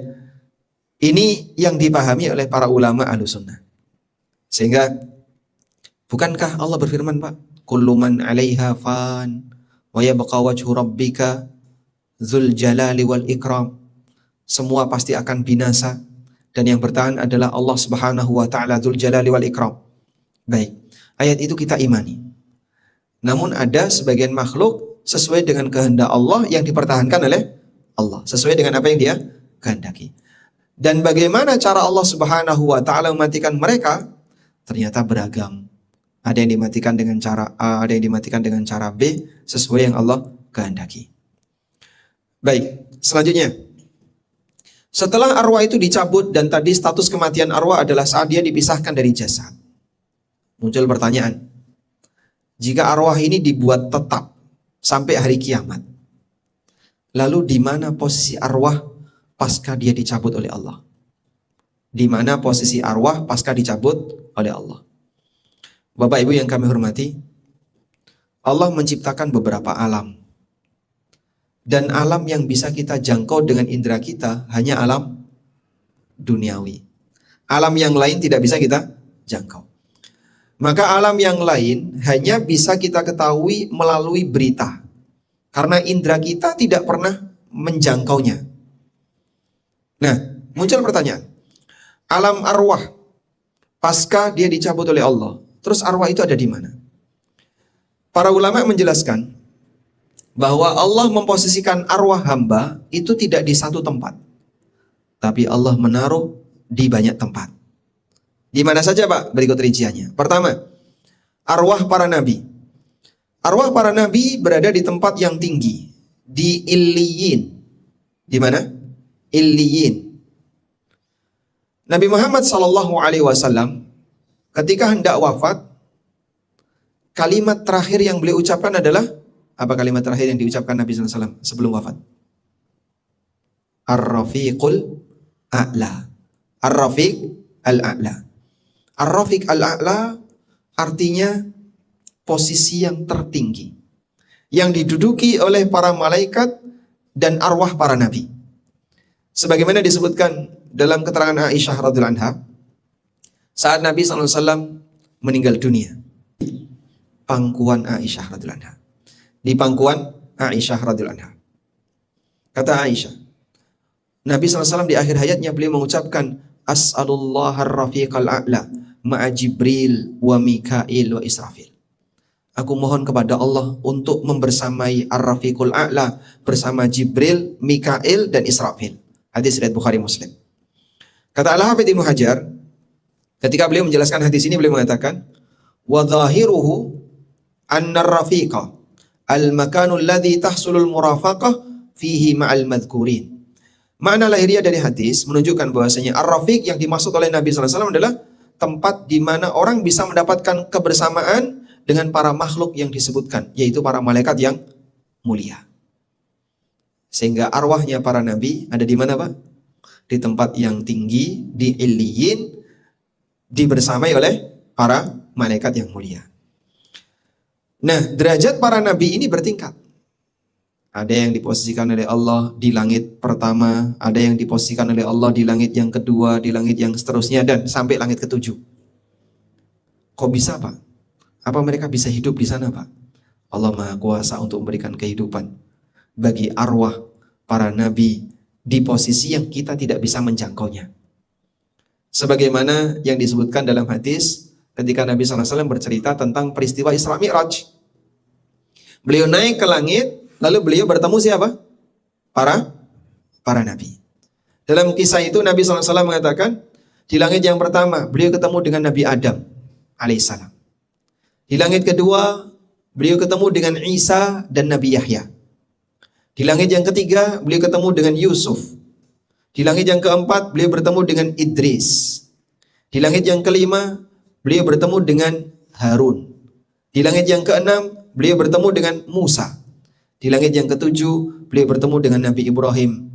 Speaker 1: ini yang dipahami oleh para ulama Ahlussunnah. Sehingga bukankah Allah berfirman, Pak, kullu man 'alaiha fan wa yabqa wajhu rabbika dzul jalali wal ikram. Semua pasti akan binasa dan yang bertahan adalah Allah Subhanahu wa taala dzul jalali wal ikram. Baik, ayat itu kita imani. Namun ada sebagian makhluk sesuai dengan kehendak Allah yang dipertahankan oleh Allah, sesuai dengan apa yang Dia kehendaki. Dan bagaimana cara Allah Subhanahu wa taala mematikan mereka? Ternyata beragam. Ada yang dimatikan dengan cara A, ada yang dimatikan dengan cara B, sesuai yang Allah kehendaki. Baik, selanjutnya. Setelah arwah itu dicabut dan tadi status kematian arwah adalah saat dia dipisahkan dari jasad. Muncul pertanyaan, jika arwah ini dibuat tetap sampai hari kiamat, lalu di mana posisi arwah pasca dia dicabut oleh Allah? Di mana posisi arwah pasca dicabut oleh Allah? Bapak Ibu yang kami hormati, Allah menciptakan beberapa alam. Dan alam yang bisa kita jangkau dengan indera kita hanya alam duniawi. Alam yang lain tidak bisa kita jangkau. Maka alam yang lain hanya bisa kita ketahui melalui berita. Karena indera kita tidak pernah menjangkaunya. Nah, muncul pertanyaan. Alam arwah pasca dia dicabut oleh Allah, terus arwah itu ada di mana? Para ulama menjelaskan bahwa Allah memposisikan arwah hamba itu tidak di satu tempat, tapi Allah menaruh di banyak tempat. Di mana saja Pak? Berikut rinciannya. Pertama, arwah para nabi. Arwah para nabi berada di tempat yang tinggi, di Illiyin. Di mana? Illiyin. Nabi Muhammad SAW ketika hendak wafat, kalimat terakhir yang beliau ucapkan adalah apa? Kalimat terakhir yang diucapkan Nabi SAW sebelum wafat? Ar-Rafiqul A'la. Ar-Rafiq Al-A'la. Ar-Rafiq Al-A'la artinya posisi yang tertinggi yang diduduki oleh para malaikat dan arwah para nabi. Sebagaimana disebutkan dalam keterangan Aisyah radhiyallahu anha, saat Nabi SAW meninggal dunia, pangkuan Aisyah radhiyallahu anha. Di pangkuan Aisyah radhiyallahu anha. Kata Aisyah, Nabi SAW di akhir hayatnya beliau mengucapkan, As'alullah ar-rafiqal a'la ma'a Jibril wa Mikail wa Israfil. Aku mohon kepada Allah untuk membersamai ar-rafiqul a'la bersama Jibril, Mikail dan Israfil. Hadis riwayat Bukhari Muslim. Kata Al-Hafidz Ibnu Hajar, ketika beliau menjelaskan hadis ini, beliau mengatakan, wa dhahiruhu anna ar-rafiqa al-makanu alladhi tahsulul murafaqah fihi ma'al madhkurin. Makna lahiriah dari hadis menunjukkan bahwasanya ar-rafiq yang dimaksud oleh Nabi SAW adalah tempat di mana orang bisa mendapatkan kebersamaan dengan para makhluk yang disebutkan, yaitu para malaikat yang mulia. Sehingga arwahnya para nabi ada di mana Pak? Di tempat yang tinggi, di Illiyin, dibersamai oleh para malaikat yang mulia. Nah, derajat para nabi ini bertingkat. Ada yang diposisikan oleh Allah di langit pertama, ada yang diposisikan oleh Allah di langit yang kedua, di langit yang seterusnya, dan sampai langit ketujuh. Kok bisa Pak? Apa mereka bisa hidup di sana Pak? Allah Maha Kuasa untuk memberikan kehidupan bagi arwah para nabi di posisi yang kita tidak bisa menjangkaunya. Sebagaimana yang disebutkan dalam hadis ketika Nabi SAW bercerita tentang peristiwa Isra Mi'raj. Beliau naik ke langit, lalu beliau bertemu siapa? Para nabi. Dalam kisah itu Nabi SAW mengatakan, di langit yang pertama beliau ketemu dengan Nabi Adam alaihissalam. Di langit kedua beliau ketemu dengan Isa dan Nabi Yahya. Di langit yang ketiga beliau ketemu dengan Yusuf. Di langit yang keempat beliau bertemu dengan Idris. Di langit yang kelima beliau bertemu dengan Harun. Di langit yang keenam beliau bertemu dengan Musa. Di langit yang ketujuh beliau bertemu dengan Nabi Ibrahim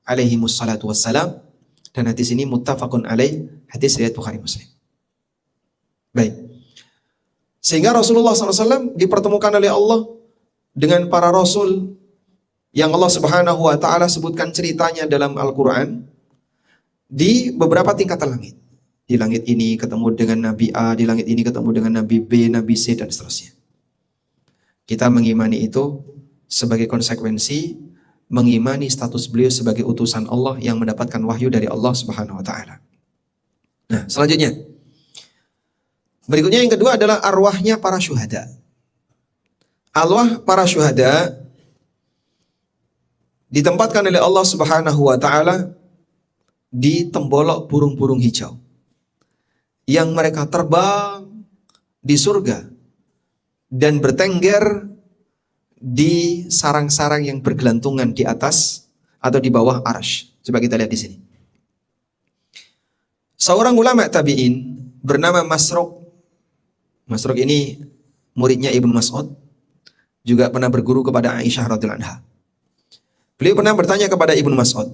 Speaker 1: alaihi wassalatu wassalam. Dan hadis ini muttafaqun alaih, hadis riwayat Bukhari Muslim. Baik. Sehingga Rasulullah SAW dipertemukan oleh Allah dengan para rasul yang Allah Subhanahu wa Ta'ala sebutkan ceritanya dalam Al-Quran di beberapa tingkatan langit. Di langit ini ketemu dengan Nabi A, di langit ini ketemu dengan Nabi B, Nabi C, dan seterusnya. Kita mengimani itu sebagai konsekuensi mengimani status beliau sebagai utusan Allah yang mendapatkan wahyu dari Allah Subhanahu wa Ta'ala. Nah, selanjutnya. Berikutnya yang kedua adalah arwahnya para syuhada. Arwah para syuhada ditempatkan oleh Allah Subhanahu wa Ta'ala di tembolok burung-burung hijau yang mereka terbang di surga dan bertengger di sarang-sarang yang bergelantungan di atas atau di bawah arsy. Coba kita lihat di sini. Seorang ulama tabi'in bernama Masruq. Masruq ini muridnya Ibnu Mas'ud, juga pernah berguru kepada Aisyah radhiyallahu anha. Beliau pernah bertanya kepada Ibnu Mas'ud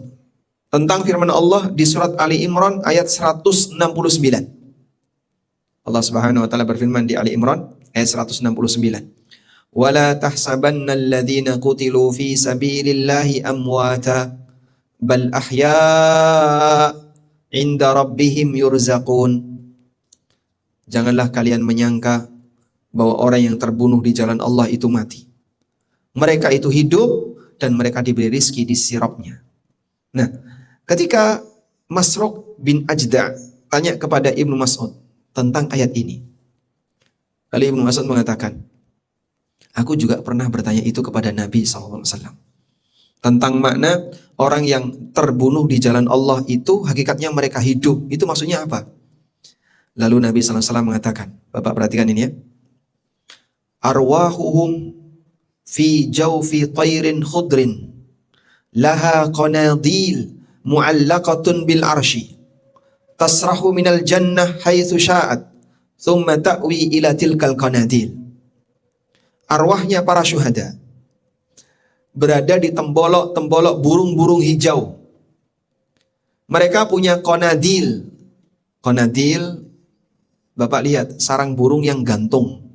Speaker 1: tentang firman Allah di surat Ali Imran ayat 169. Allah Subhanahu wa Ta'ala berfirman di Ali Imran ayat 169. Wala tahsabanna alladhina qutilu fi sabilillahi amwata bal ahya 'inda rabbihim yurzaqun. Janganlah kalian menyangka bahwa orang yang terbunuh di jalan Allah itu mati. Mereka itu hidup dan mereka diberi rizki di sirapnya. Nah, ketika Masruq bin Ajda' tanya kepada Ibnu Mas'ud tentang ayat ini, lalu Ibnu Mas'ud mengatakan, aku juga pernah bertanya itu kepada Nabi SAW. tentang makna orang yang terbunuh di jalan Allah itu hakikatnya mereka hidup. Itu maksudnya apa? Lalu Nabi SAW mengatakan, Bapak perhatikan ini ya. Arwahuhum fi jawfi tayrin khudrin laha qanadil mu'allaqatun bil arshi tasrahu minal jannah haitsu sya'at thumma ta'wi ila tilkal qanadil. Arwahnya para syuhada berada di tembolok-tembolok burung-burung hijau. Mereka punya qanadil. Qanadil, Bapak lihat, sarang burung yang gantung.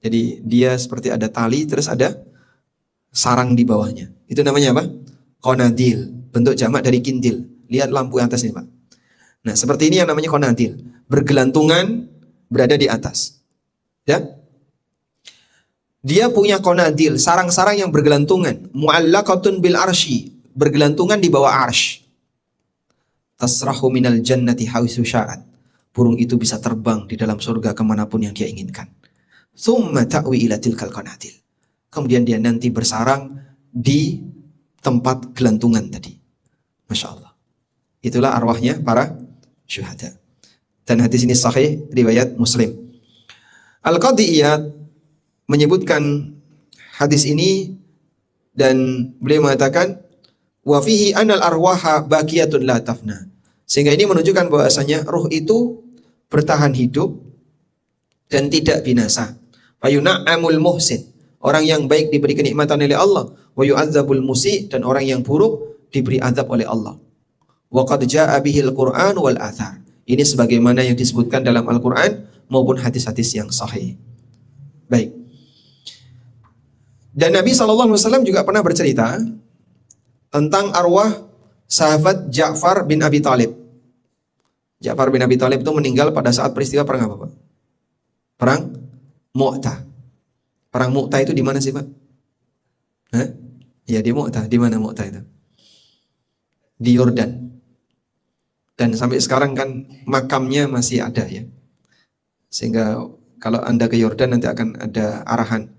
Speaker 1: Jadi dia seperti ada tali, terus ada sarang di bawahnya. Itu namanya apa? Qanadil. Bentuk jamak dari kintil. Lihat lampu yang atas ini, Pak. Nah, seperti ini yang namanya qanadil. Bergelantungan, berada di atas. Ya. Dia punya qanadil, sarang-sarang yang bergelantungan. Mu'allaqatun bil arsy, bergelantungan di bawah arsy. Tasrahu minal jannati haitsu sya'at. Burung itu bisa terbang di dalam surga kemanapun yang dia inginkan. Tsumma ta'wi ila tilkal qanadil. Kemudian dia nanti bersarang di tempat gelantungan tadi. Masya Allah. Itulah arwahnya para syuhada. Dan hadis ini sahih riwayat Muslim. Al-Qadhi Iyad menyebutkan hadis ini dan beliau mengatakan wa fihi anal arwaha baqiyatun la tafna. Sehingga ini menunjukkan bahwasanya ruh itu bertahan hidup dan tidak binasa. Fayuna'amul muhsin, orang yang baik diberi kenikmatan oleh Allah, wa yu'adzabul musi, dan orang yang buruk diberi azab oleh Allah. Wa qad jaa'a bihil Qur'an wal athar. Ini sebagaimana yang disebutkan dalam Al-Qur'an maupun hadis-hadis yang sahih. Baik. Dan Nabi SAW juga pernah bercerita tentang arwah sahabat Ja'far bin Abi Thalib. Ja'far bin Abi Thalib itu meninggal pada saat peristiwa perang apa, Pak? Perang Mu'tah. Perang Mu'tah itu di mana sih, Pak? Hah? Ya, di Mu'tah. Di mana Mu'tah itu? Di Yordan. Dan sampai sekarang kan makamnya masih ada ya. Sehingga kalau Anda ke Yordan nanti akan ada arahan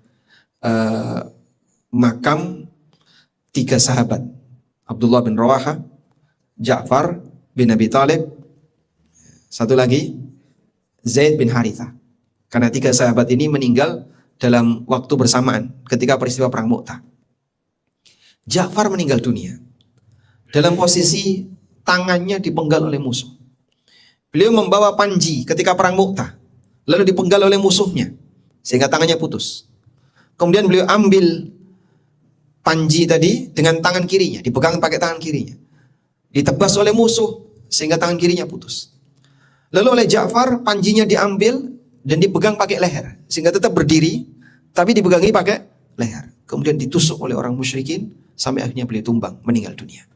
Speaker 1: makam 3 sahabat. Abdullah bin Rawaha, Ja'far bin Abi Thalib, satu lagi Zaid bin Harithah. Karena 3 sahabat ini meninggal dalam waktu bersamaan ketika peristiwa perang Mu'tah. Ja'far meninggal dunia dalam posisi tangannya dipenggal oleh musuh. Beliau membawa panji ketika perang Mu'tah, lalu dipenggal oleh musuhnya sehingga tangannya putus. Kemudian beliau ambil panji tadi dengan tangan kirinya, dipegang pakai tangan kirinya. Ditebas oleh musuh sehingga tangan kirinya putus. Lalu oleh Ja'far panjinya diambil dan dipegang pakai leher sehingga tetap berdiri tapi dipegangi pakai leher. Kemudian ditusuk oleh orang musyrikin sampai akhirnya beliau tumbang, meninggal dunia.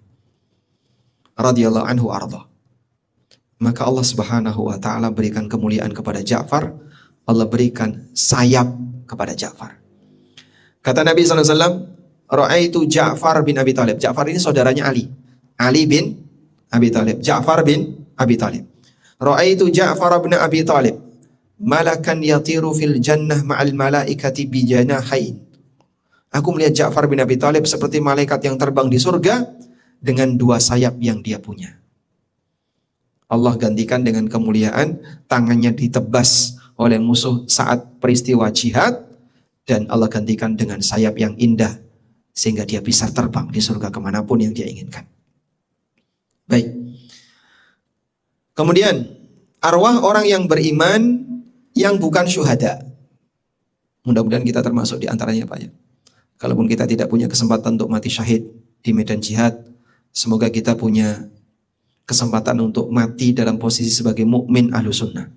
Speaker 1: Radhiyallahu anhu arda. Maka Allah Subhanahu wa taala berikan kemuliaan kepada Ja'far. Allah berikan sayap kepada Ja'far. Kata Nabi SAW, Ra'aitu Ja'far bin Abi Thalib. Ja'far ini saudaranya Ali. Ali bin Abi Thalib. Ja'far bin Abi Thalib. Ra'aitu Ja'far bin Abi Thalib. Malakan yatiru fil jannah ma'al malaikati bijanahain. Aku melihat Ja'far bin Abi Thalib seperti malaikat yang terbang di surga dengan 2 sayap yang dia punya. Allah gantikan dengan kemuliaan, tangannya ditebas oleh musuh saat peristiwa jihad, dan Allah gantikan dengan sayap yang indah sehingga dia bisa terbang di surga kemanapun yang dia inginkan. Baik. Kemudian arwah orang yang beriman yang bukan syuhada. Mudah-mudahan kita termasuk di antaranya, Pak ya. Kalaupun kita tidak punya kesempatan untuk mati syahid di medan jihad, semoga kita punya kesempatan untuk mati dalam posisi sebagai mukmin ahlu sunnah.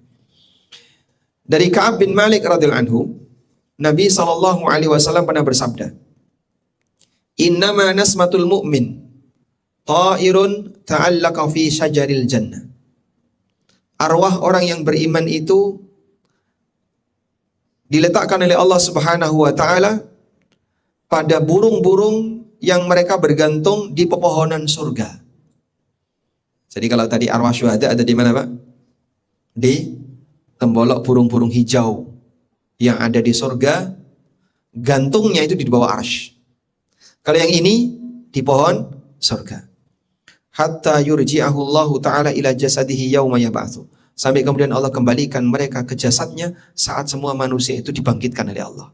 Speaker 1: Dari Ka'ab bin Malik radhiyallahu anhu, Nabi SAW pernah bersabda, Innama nasmatul mu'min ta'irun ta'allaqa fi syajaril jannah. Arwah orang yang beriman itu diletakkan oleh Allah Subhanahu wa taala pada burung-burung yang mereka bergantung di pepohonan surga. Jadi kalau tadi arwah syuhada ada di mana, Pak? Di tembolok burung-burung hijau yang ada di surga, gantungnya itu di bawah arsy. Kalau yang ini di pohon surga. Hatta yurji'ahu Allah Ta'ala ila jasadihi yauma yab'atsu. Sampai kemudian Allah kembalikan mereka ke jasadnya saat semua manusia itu dibangkitkan oleh Allah.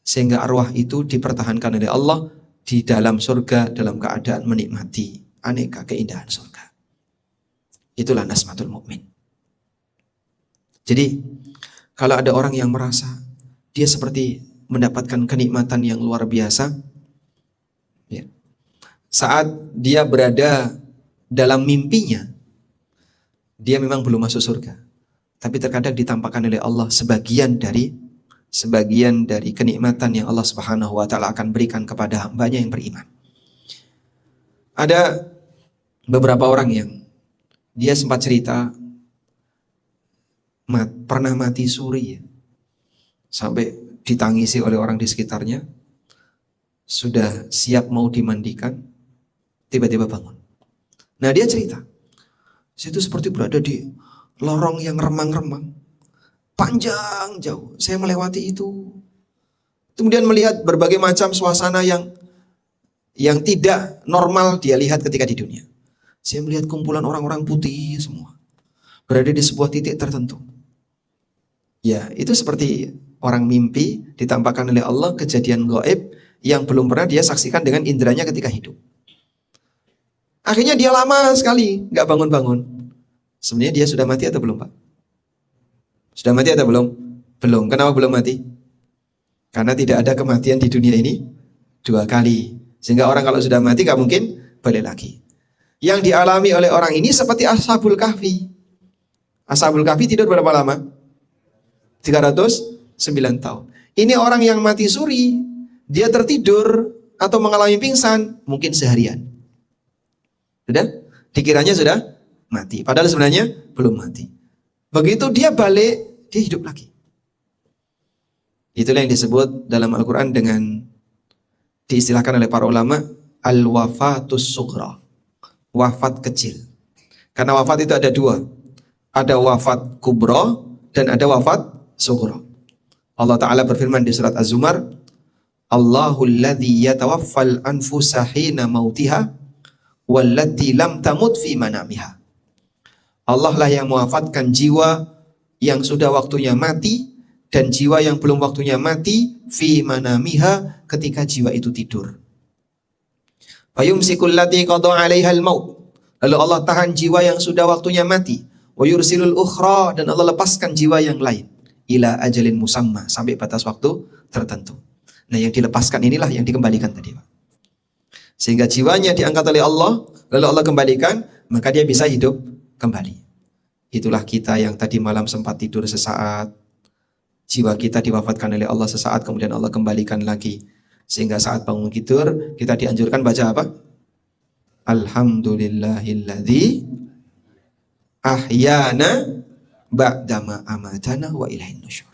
Speaker 1: Sehingga arwah itu dipertahankan oleh Allah di dalam surga dalam keadaan menikmati aneka keindahan surga. Itulah nasmatul mukmin. Jadi kalau ada orang yang merasa dia seperti mendapatkan kenikmatan yang luar biasa, ya, saat dia berada dalam mimpinya, dia memang belum masuk surga, tapi terkadang ditampakkan oleh Allah sebagian dari kenikmatan yang Allah Subhanahu wa taala akan berikan kepada hambanya yang beriman. Ada beberapa orang yang dia sempat cerita pernah mati suri, ya, sampai ditangisi oleh orang di sekitarnya, sudah siap mau dimandikan, tiba-tiba bangun. Nah, dia cerita, situ seperti berada di lorong yang remang-remang, panjang jauh. Saya melewati itu, kemudian melihat berbagai macam suasana yang tidak normal dia lihat ketika di dunia. Saya melihat kumpulan orang-orang putih semua berada di sebuah titik tertentu. Ya, itu seperti orang mimpi ditampakkan oleh Allah kejadian gaib yang belum pernah dia saksikan dengan indranya ketika hidup. Akhirnya dia lama sekali nggak bangun-bangun. Sebenarnya dia sudah mati atau belum, Pak? Sudah mati atau belum? Belum. Kenapa belum mati? Karena tidak ada kematian di dunia ini 2 kali. Sehingga orang kalau sudah mati nggak mungkin balik lagi. Yang dialami oleh orang ini seperti Ashabul Kahfi. Ashabul Kahfi tidur berapa lama? 309 tahun. Ini orang yang mati suri, dia tertidur atau mengalami pingsan mungkin seharian. Sudah? Dikiranya sudah mati, padahal sebenarnya belum mati. Begitu dia balik, dia hidup lagi. Itulah yang disebut dalam Al-Quran dengan diistilahkan oleh para ulama al-wafatus sughra, wafat kecil. Karena wafat itu ada 2, ada wafat kubra dan ada wafat sughra. Allah Ta'ala berfirman di surat Az-Zumar, Allahul ladzi yatawaffal anfusa hina mautiha wallati lam tamut fi manamiha. Allah lah yang mewafatkan jiwa yang sudah waktunya mati dan jiwa yang belum waktunya mati fi manamiha, ketika jiwa itu tidur. Fayumsikul lati qada 'alaiha al-maut. Lalu Allah tahan jiwa yang sudah waktunya mati. Wa yursilul ukhra, dan Allah lepaskan jiwa yang lain. Ila ajalin musamma, sampai batas waktu tertentu. Nah, yang dilepaskan inilah yang dikembalikan tadi, Pak. Sehingga jiwanya diangkat oleh Allah, lalu Allah kembalikan, maka dia bisa hidup kembali. Itulah kita yang tadi malam sempat tidur sesaat, jiwa kita diwafatkan oleh Allah sesaat, kemudian Allah kembalikan lagi. Sehingga saat bangun tidur, kita dianjurkan baca apa? Alhamdulillahilladzi ahyana ba'dama amatana wa ilaihin nusyur.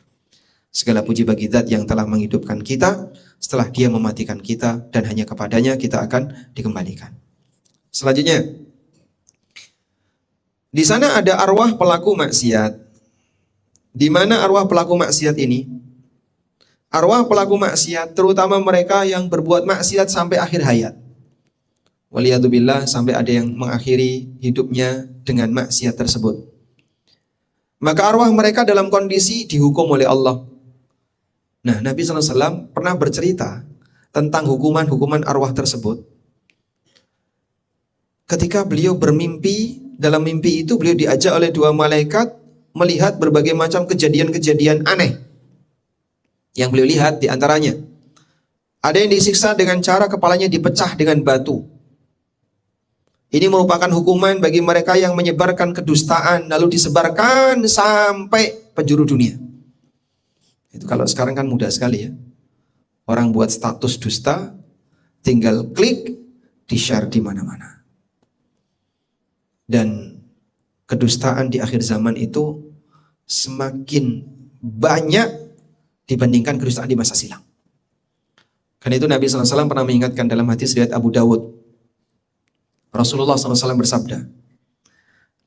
Speaker 1: Segala puji bagi Zat yang telah menghidupkan kita setelah Dia mematikan kita, dan hanya kepadanya kita akan dikembalikan. Selanjutnya, di sana ada arwah pelaku maksiat. Di mana arwah pelaku maksiat ini? Arwah pelaku maksiat, terutama mereka yang berbuat maksiat sampai akhir hayat. Waliyadzubillah, sampai ada yang mengakhiri hidupnya dengan maksiat tersebut. Maka arwah mereka dalam kondisi dihukum oleh Allah. Nah, Nabi SAW pernah bercerita tentang hukuman-hukuman arwah tersebut. Ketika beliau bermimpi, dalam mimpi itu beliau diajak oleh 2 malaikat melihat berbagai macam kejadian-kejadian aneh. Yang beliau lihat diantaranya, ada yang disiksa dengan cara kepalanya dipecah dengan batu. Ini merupakan hukuman bagi mereka yang menyebarkan kedustaan, lalu disebarkan sampai penjuru dunia. Itu kalau sekarang kan mudah sekali ya. Orang buat status dusta, tinggal klik, di-share di mana-mana. Dan kedustaan di akhir zaman itu semakin banyak dibandingkan kedustaan di masa silam. Karena itu Nabi SAW pernah mengingatkan dalam hadis riwayat Abu Dawud. Rasulullah SAW bersabda,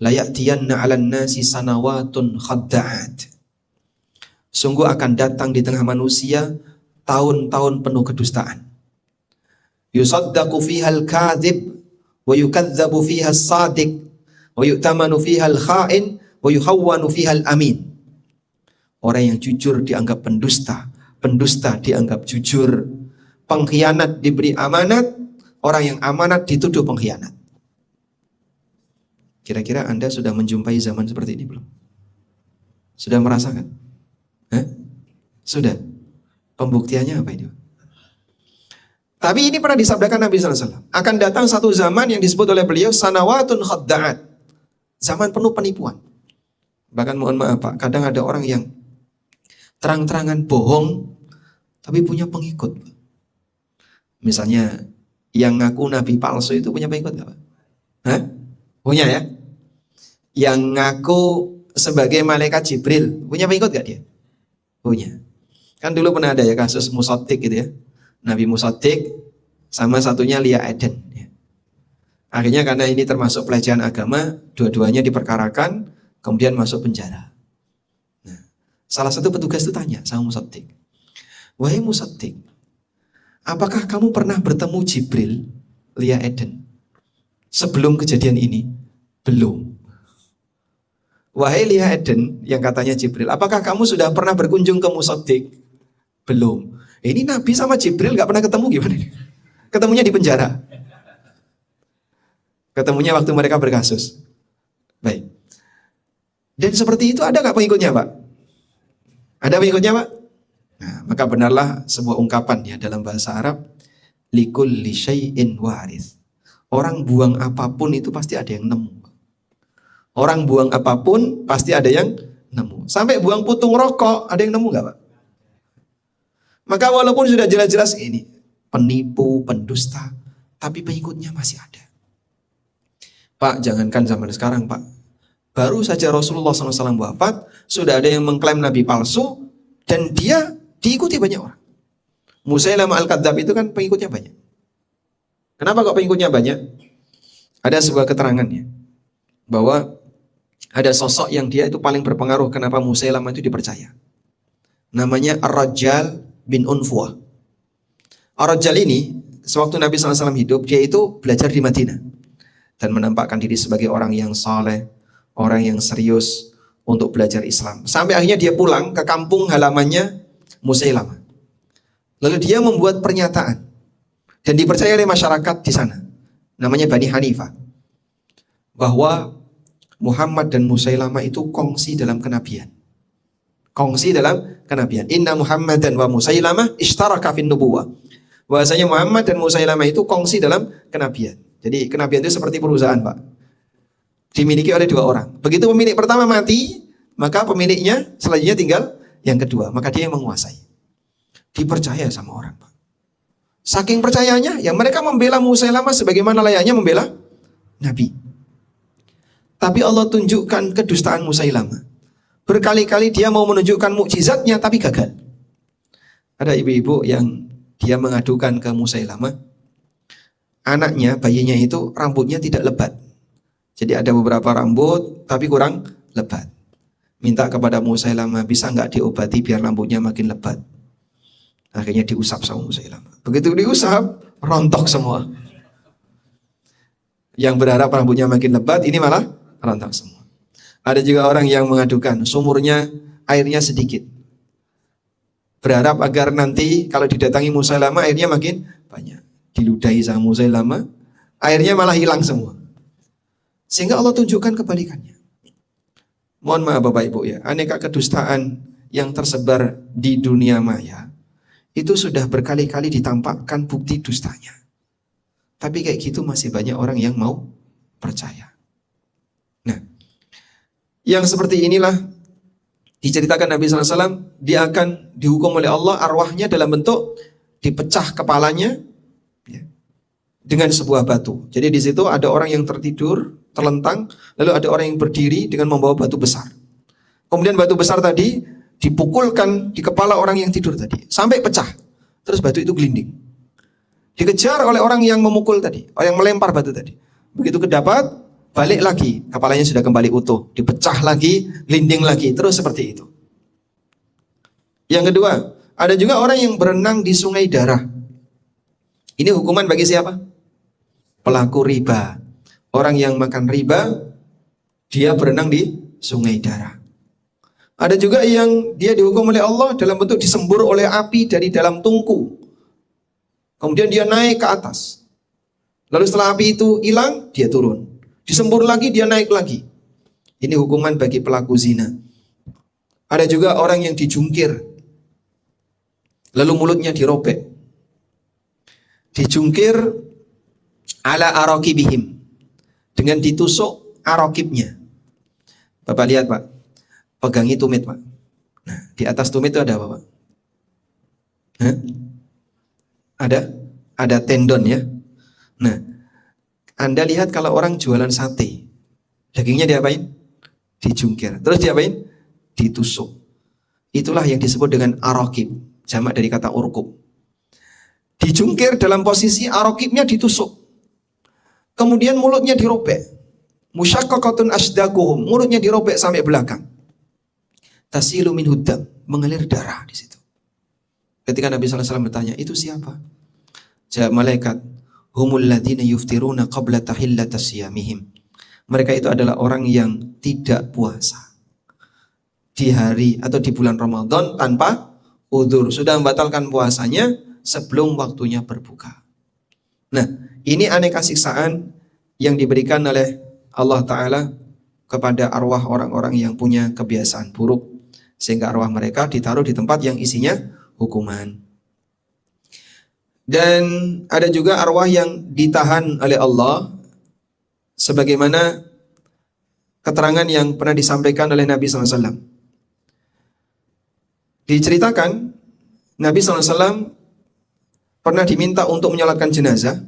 Speaker 1: la ya'tiyanna 'alan nasi sanawatun khadda'at. Sungguh akan datang di tengah manusia tahun-tahun penuh kedustaan. yusaddaqu fiha al-kadhib wa yukadzabu fiha as-sadiq wa yu'tamanu fiha al-kha'in wa yuhawwanu fiha al-amin. Orang yang jujur dianggap pendusta, pendusta dianggap jujur, pengkhianat diberi amanat, orang yang amanat dituduh pengkhianat. Kira-kira Anda sudah menjumpai zaman seperti ini belum? Sudah merasakan? Hah? Sudah. Pembuktiannya apa itu? Tapi ini pernah disabdakan Nabi SAW. Akan datang satu zaman yang disebut oleh beliau sanawatun khadda'at. Zaman penuh penipuan. Bahkan mohon maaf Pak, kadang ada orang yang terang-terangan bohong, tapi punya pengikut. Misalnya, yang ngaku nabi palsu itu punya pengikut gak Pak? Hah? Punya ya? Yang ngaku sebagai malaikat Jibril, punya pengikut gak dia? Punya. Kan dulu pernah ada ya kasus Musaddiq gitu ya. Nabi Musaddiq sama satunya Lia Eden. Ya. Akhirnya karena ini termasuk pelecehan agama, dua-duanya diperkarakan, kemudian masuk penjara. Nah, salah satu petugas itu tanya sama Musaddiq, wahai Musaddiq, apakah kamu pernah bertemu Jibril, Lia Eden, sebelum kejadian ini? Belum. Wahai Lia Eden, yang katanya Jibril, apakah kamu sudah pernah berkunjung ke Musaddiq? Belum. Ini Nabi sama Jibril gak pernah ketemu gimana? Ketemunya di penjara. Ketemunya waktu mereka berkasus. Baik. Dan seperti itu ada gak pengikutnya Pak? Ada pengikutnya Pak? Nah, maka benarlah sebuah ungkapan ya dalam bahasa Arab, likulli syai'in waris. Orang buang apapun itu pasti ada yang nemu. Orang buang apapun pasti ada yang nemu. Sampai buang putung rokok ada yang nemu gak Pak? Maka walaupun sudah jelas-jelas ini penipu, pendusta, tapi pengikutnya masih ada. Pak, jangankan zaman sekarang Pak, baru saja Rasulullah SAW wafat, sudah ada yang mengklaim Nabi palsu, dan dia diikuti banyak orang. Musailamah al-Kadzdzab itu kan pengikutnya banyak. Kenapa kok pengikutnya banyak? Ada sebuah keterangannya, bahwa ada sosok yang dia itu paling berpengaruh kenapa Musailamah itu dipercaya. Namanya Ar-Rajjal bin Unfuah. Ar-Rajjal ini, sewaktu Nabi SAW hidup, dia itu belajar di Madinah. Dan menampakkan diri sebagai orang yang saleh, orang yang serius untuk belajar Islam. Sampai akhirnya dia pulang ke kampung halamannya Musailamah. Lalu dia membuat pernyataan. Dan dipercaya oleh masyarakat di sana. Namanya Bani Hanifah. Bahwa Muhammad dan Musailamah itu kongsi dalam kenabian. Kongsi dalam kenabian. Inna Muhammadan wa Musailamah ishtaraka fin nubuwah. Bahasanya Muhammad dan Musailamah itu kongsi dalam kenabian. Jadi kenabian itu seperti perusahaan Pak. Dimiliki oleh dua orang. Begitu pemilik pertama mati, maka pemiliknya selanjutnya tinggal yang kedua. Maka dia yang menguasai. Dipercaya sama orang Pak. Saking percayanya, ya mereka membela Musailamah sebagaimana layaknya membela Nabi. Tapi Allah tunjukkan kedustaan Musailamah. Berkali-kali dia mau menunjukkan mukjizatnya tapi gagal. Ada ibu-ibu yang dia mengadukan ke Musailamah, anaknya, bayinya itu rambutnya tidak lebat. Jadi ada beberapa rambut tapi kurang lebat. Minta kepada Musailamah, bisa nggak diobati biar rambutnya makin lebat. Akhirnya diusap sama Musailamah. Begitu diusap, rontok semua. Yang berharap rambutnya makin lebat, ini malah rontok semua. Ada juga orang yang mengadukan sumurnya airnya sedikit. Berharap agar nanti kalau didatangi Musailamah airnya makin banyak. Diludahi sama Musailamah, airnya malah hilang semua. Sehingga Allah tunjukkan kebalikannya. Mohon maaf Bapak Ibu ya, aneka kedustaan yang tersebar di dunia maya itu sudah berkali-kali ditampakkan bukti dustanya. Tapi kayak gitu masih banyak orang yang mau percaya. Nah, yang seperti inilah diceritakan Nabi SAW, dia akan dihukum oleh Allah, arwahnya dalam bentuk dipecah kepalanya ya, dengan sebuah batu. Jadi di situ ada orang yang tertidur, terlentang, lalu ada orang yang berdiri dengan membawa batu besar. Kemudian batu besar tadi dipukulkan di kepala orang yang tidur tadi, sampai pecah. Terus batu itu gelinding. Dikejar oleh orang yang memukul tadi, orang yang melempar batu tadi. Begitu kedapat, balik lagi, kepalanya sudah kembali utuh, dipecah lagi, gelinding lagi, terus seperti itu. Yang kedua, ada juga orang yang berenang di sungai darah. Ini hukuman bagi siapa? Pelaku riba. Orang yang makan riba, dia berenang di sungai darah. Ada juga yang dia dihukum oleh Allah dalam bentuk disembur oleh api dari dalam tungku. Kemudian dia naik ke atas. Lalu setelah api itu hilang, dia turun. Disembur lagi, dia naik lagi. Ini hukuman bagi pelaku zina. Ada juga orang yang dijungkir, lalu mulutnya dirobek. Dijungkir ala araqibihim, dengan ditusuk araqibnya. Bapak lihat Pak, pegangi tumit Pak. Nah, di atas tumit itu ada apa Pak? Hah? Ada tendon ya. Nah, Anda lihat kalau orang jualan sate, dagingnya diapain? Dijungkir. Terus diapain? Ditusuk. Itulah yang disebut dengan araqib, jamak dari kata urqub. Dijungkir dalam posisi araqibnya ditusuk. Kemudian mulutnya dirobek. Musyaqqaqatun asdaquhum, mulutnya dirobek sampai belakang. Tasilu min huddam, mengalir darah di situ. Ketika Nabi SAW bertanya, itu siapa? Jawab malaikat, humul ladzina yuftiruna qabla tahillata siyamihim. Mereka itu adalah orang yang tidak puasa di hari atau di bulan Ramadan tanpa udzur, sudah membatalkan puasanya sebelum waktunya berbuka. Nah, ini aneka siksaan yang diberikan oleh Allah Ta'ala kepada arwah orang-orang yang punya kebiasaan buruk, sehingga arwah mereka ditaruh di tempat yang isinya hukuman. Dan ada juga arwah yang ditahan oleh Allah, sebagaimana keterangan yang pernah disampaikan oleh Nabi SAW. Diceritakan Nabi SAW pernah diminta untuk menyolatkan jenazah.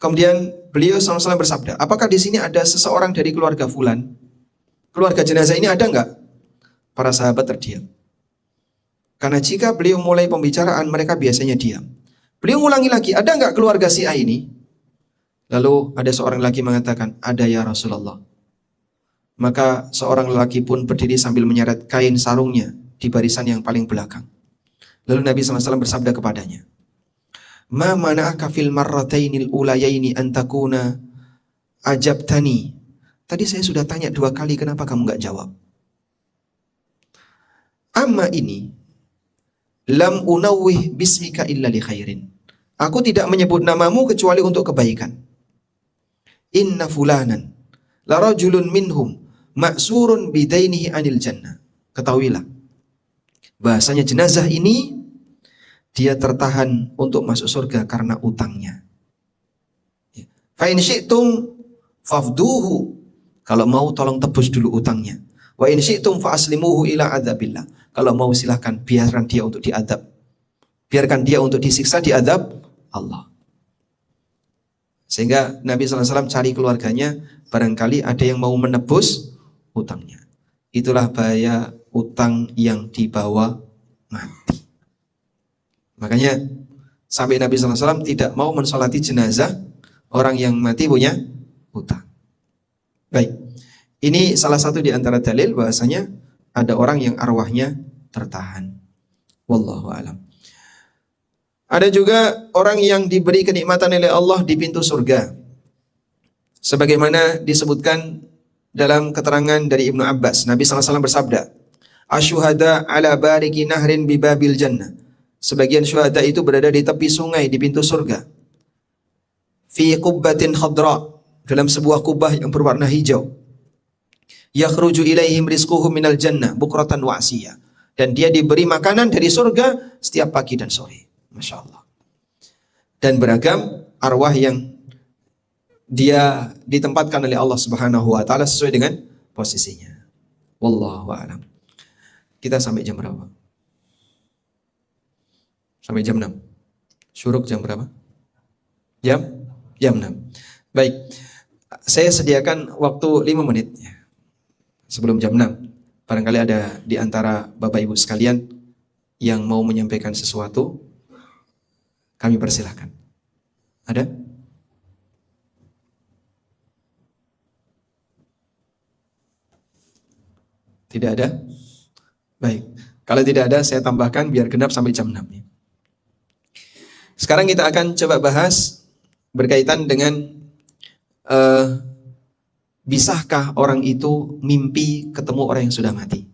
Speaker 1: Kemudian beliau SAW bersabda, apakah di sini ada seseorang dari keluarga fulan? Keluarga jenazah ini ada enggak? Para sahabat terdiam. Karena jika beliau mulai pembicaraan, mereka biasanya diam. Beliau ulangi lagi, ada enggak keluarga si A ini? Lalu ada seorang lagi mengatakan, ada ya Rasulullah. Maka seorang lelaki pun berdiri sambil menyeret kain sarungnya di barisan yang paling belakang. Lalu Nabi SAW bersabda kepadanya, ma mana'aka fil marratainil ulayaini an takuna ajabtani. Tadi saya sudah tanya 2 kali, kenapa kamu enggak jawab? Amma ini lam unawwih bismika illa li khairin. Aku tidak menyebut namamu kecuali untuk kebaikan. Inna fulanan la rajulun minhum ma'surun bidainihi anil jannah. Ketahuilah, bahasanya jenazah ini dia tertahan untuk masuk surga karena utangnya. Fa in syi'tum fafduhu. Kalau mau tolong tebus dulu utangnya. Wa in syi'tum fa aslimuhu ila adzabillah. Kalau mau silahkan biarkan dia untuk diadab. Biarkan dia untuk disiksa di adab Allah. Sehingga Nabi SAW cari keluarganya, barangkali ada yang mau menebus utangnya. Itulah bahaya utang yang dibawa mati. Makanya sampai Nabi SAW tidak mau mensolati jenazah orang yang mati punya utang. Baik, ini salah satu di antara dalil bahasanya ada orang yang arwahnya tertahan. Wallahu a'lam. Ada juga orang yang diberi kenikmatan oleh Allah di pintu surga. Sebagaimana disebutkan dalam keterangan dari Ibnu Abbas, Nabi SAW bersabda, asyuhada ala bariki nahrin bibabil jannah. Sebagian syuhada itu berada di tepi sungai di pintu surga. Fi qubbatin khadra, dalam sebuah kubah yang berwarna hijau. Yakhruju ilaihim rizquhum minal jannah bukratan wa asiyah. Dan dia diberi makanan dari surga setiap pagi dan sore. Masya Allah. Dan beragam arwah yang dia ditempatkan oleh Allah Subhanahu wa taala sesuai dengan posisinya. Wallahu a'lam. Kita sampai jam berapa? Sampai jam 6. Syuruk jam berapa? Jam 6. Baik. Saya sediakan waktu 5 menit sebelum jam 6. Barangkali ada di antara Bapak Ibu sekalian yang mau menyampaikan sesuatu, kami persilahkan. Ada? Tidak ada? Baik. Kalau tidak ada, saya tambahkan biar genap sampai jam 6. Sekarang kita akan coba bahas berkaitan dengan bisakah orang itu mimpi ketemu orang yang sudah mati?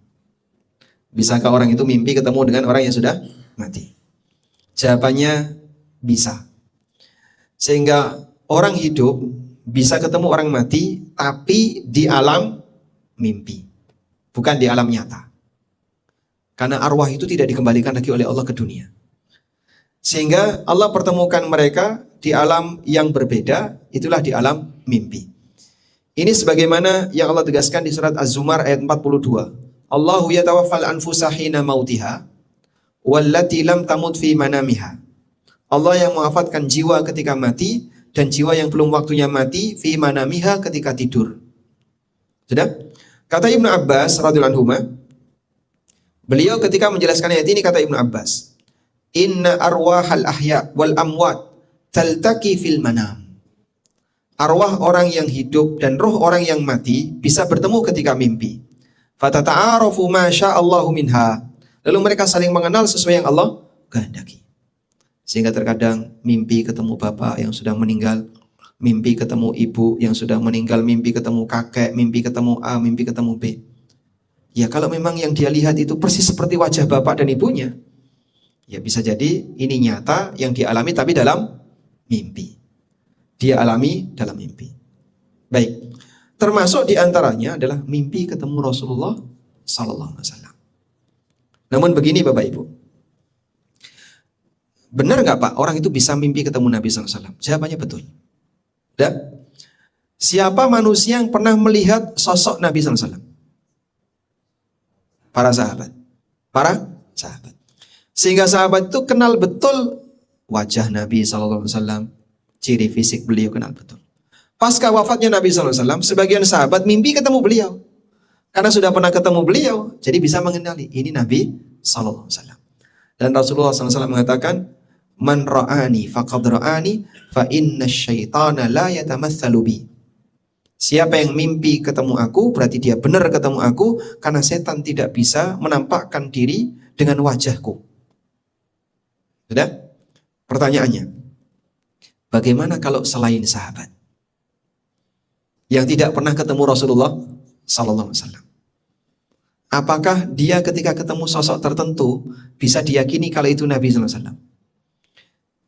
Speaker 1: Bisakah orang itu mimpi ketemu dengan orang yang sudah mati? Jawabannya bisa. Sehingga orang hidup bisa ketemu orang mati, tapi di alam mimpi, bukan di alam nyata. Karena arwah itu tidak dikembalikan lagi oleh Allah ke dunia. Sehingga Allah pertemukan mereka di alam yang berbeda, itulah di alam mimpi. Ini sebagaimana yang Allah tegaskan di surat Az-Zumar ayat 42. Allahu yatawaffal anfusa hina mautiha wallati lam tamut fi manamiha. Allah yang mewafatkan jiwa ketika mati dan jiwa yang belum waktunya mati fi manamiha ketika tidur. Sudah? Kata Ibnu Abbas radhiyallahu anhu, beliau ketika menjelaskan ayat ini kata Ibnu Abbas, inna arwahal ahya wal amwat taltaqi fil manam. Arwah orang yang hidup dan roh orang yang mati bisa bertemu ketika mimpi. Fatata'arafu ma sya'allahu minha. Lalu mereka saling mengenal sesuai yang Allah kehendaki. Sehingga terkadang mimpi ketemu bapak yang sudah meninggal, mimpi ketemu ibu yang sudah meninggal, mimpi ketemu kakek, mimpi ketemu A, mimpi ketemu B. Ya kalau memang yang dia lihat itu persis seperti wajah bapak dan ibunya, ya bisa jadi ini nyata yang dialami tapi dalam mimpi. Dia alami dalam mimpi. Baik, termasuk diantaranya adalah mimpi ketemu Rasulullah Sallallahu Alaihi Wasallam. Namun begini Bapak Ibu, benar nggak Pak orang itu bisa mimpi ketemu Nabi Sallallahu Alaihi Wasallam? Jawabannya betul. Dan siapa manusia yang pernah melihat sosok Nabi Sallallahu Alaihi Wasallam? Para sahabat. Para sahabat. Sehingga sahabat itu kenal betul wajah Nabi Sallallahu Alaihi Wasallam, ciri fisik beliau kenal betul. Pasca wafatnya Nabi SAW, sebagian sahabat mimpi ketemu beliau. Karena sudah pernah ketemu beliau, jadi bisa mengenali ini Nabi SAW. Dan Rasulullah SAW mengatakan, man ra'ani faqad ra'ani fa inna syaitana la yatamatsalu bi. Siapa yang mimpi ketemu aku, berarti dia benar ketemu aku, karena setan tidak bisa menampakkan diri dengan wajahku. Sudah? Pertanyaannya, bagaimana kalau selain sahabat yang tidak pernah ketemu Rasulullah Sallallahu Alaihi Wasallam? Apakah dia ketika ketemu sosok tertentu bisa diyakini kalau itu Nabi Sallallahu Alaihi Wasallam?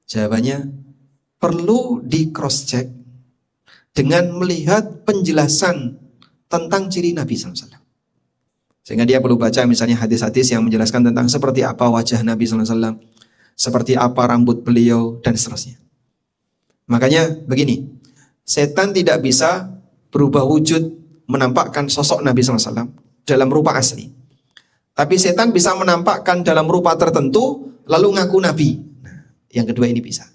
Speaker 1: Jawabannya perlu di cross check dengan melihat penjelasan tentang ciri Nabi Sallallahu Alaihi Wasallam. Sehingga dia perlu baca misalnya hadis-hadis yang menjelaskan tentang seperti apa wajah Nabi Sallallahu Alaihi Wasallam, seperti apa rambut beliau dan seterusnya. Makanya begini, setan tidak bisa berubah wujud menampakkan sosok Nabi SAW dalam rupa asli. Tapi setan bisa menampakkan dalam rupa tertentu lalu ngaku Nabi. Nah, yang kedua ini bisa.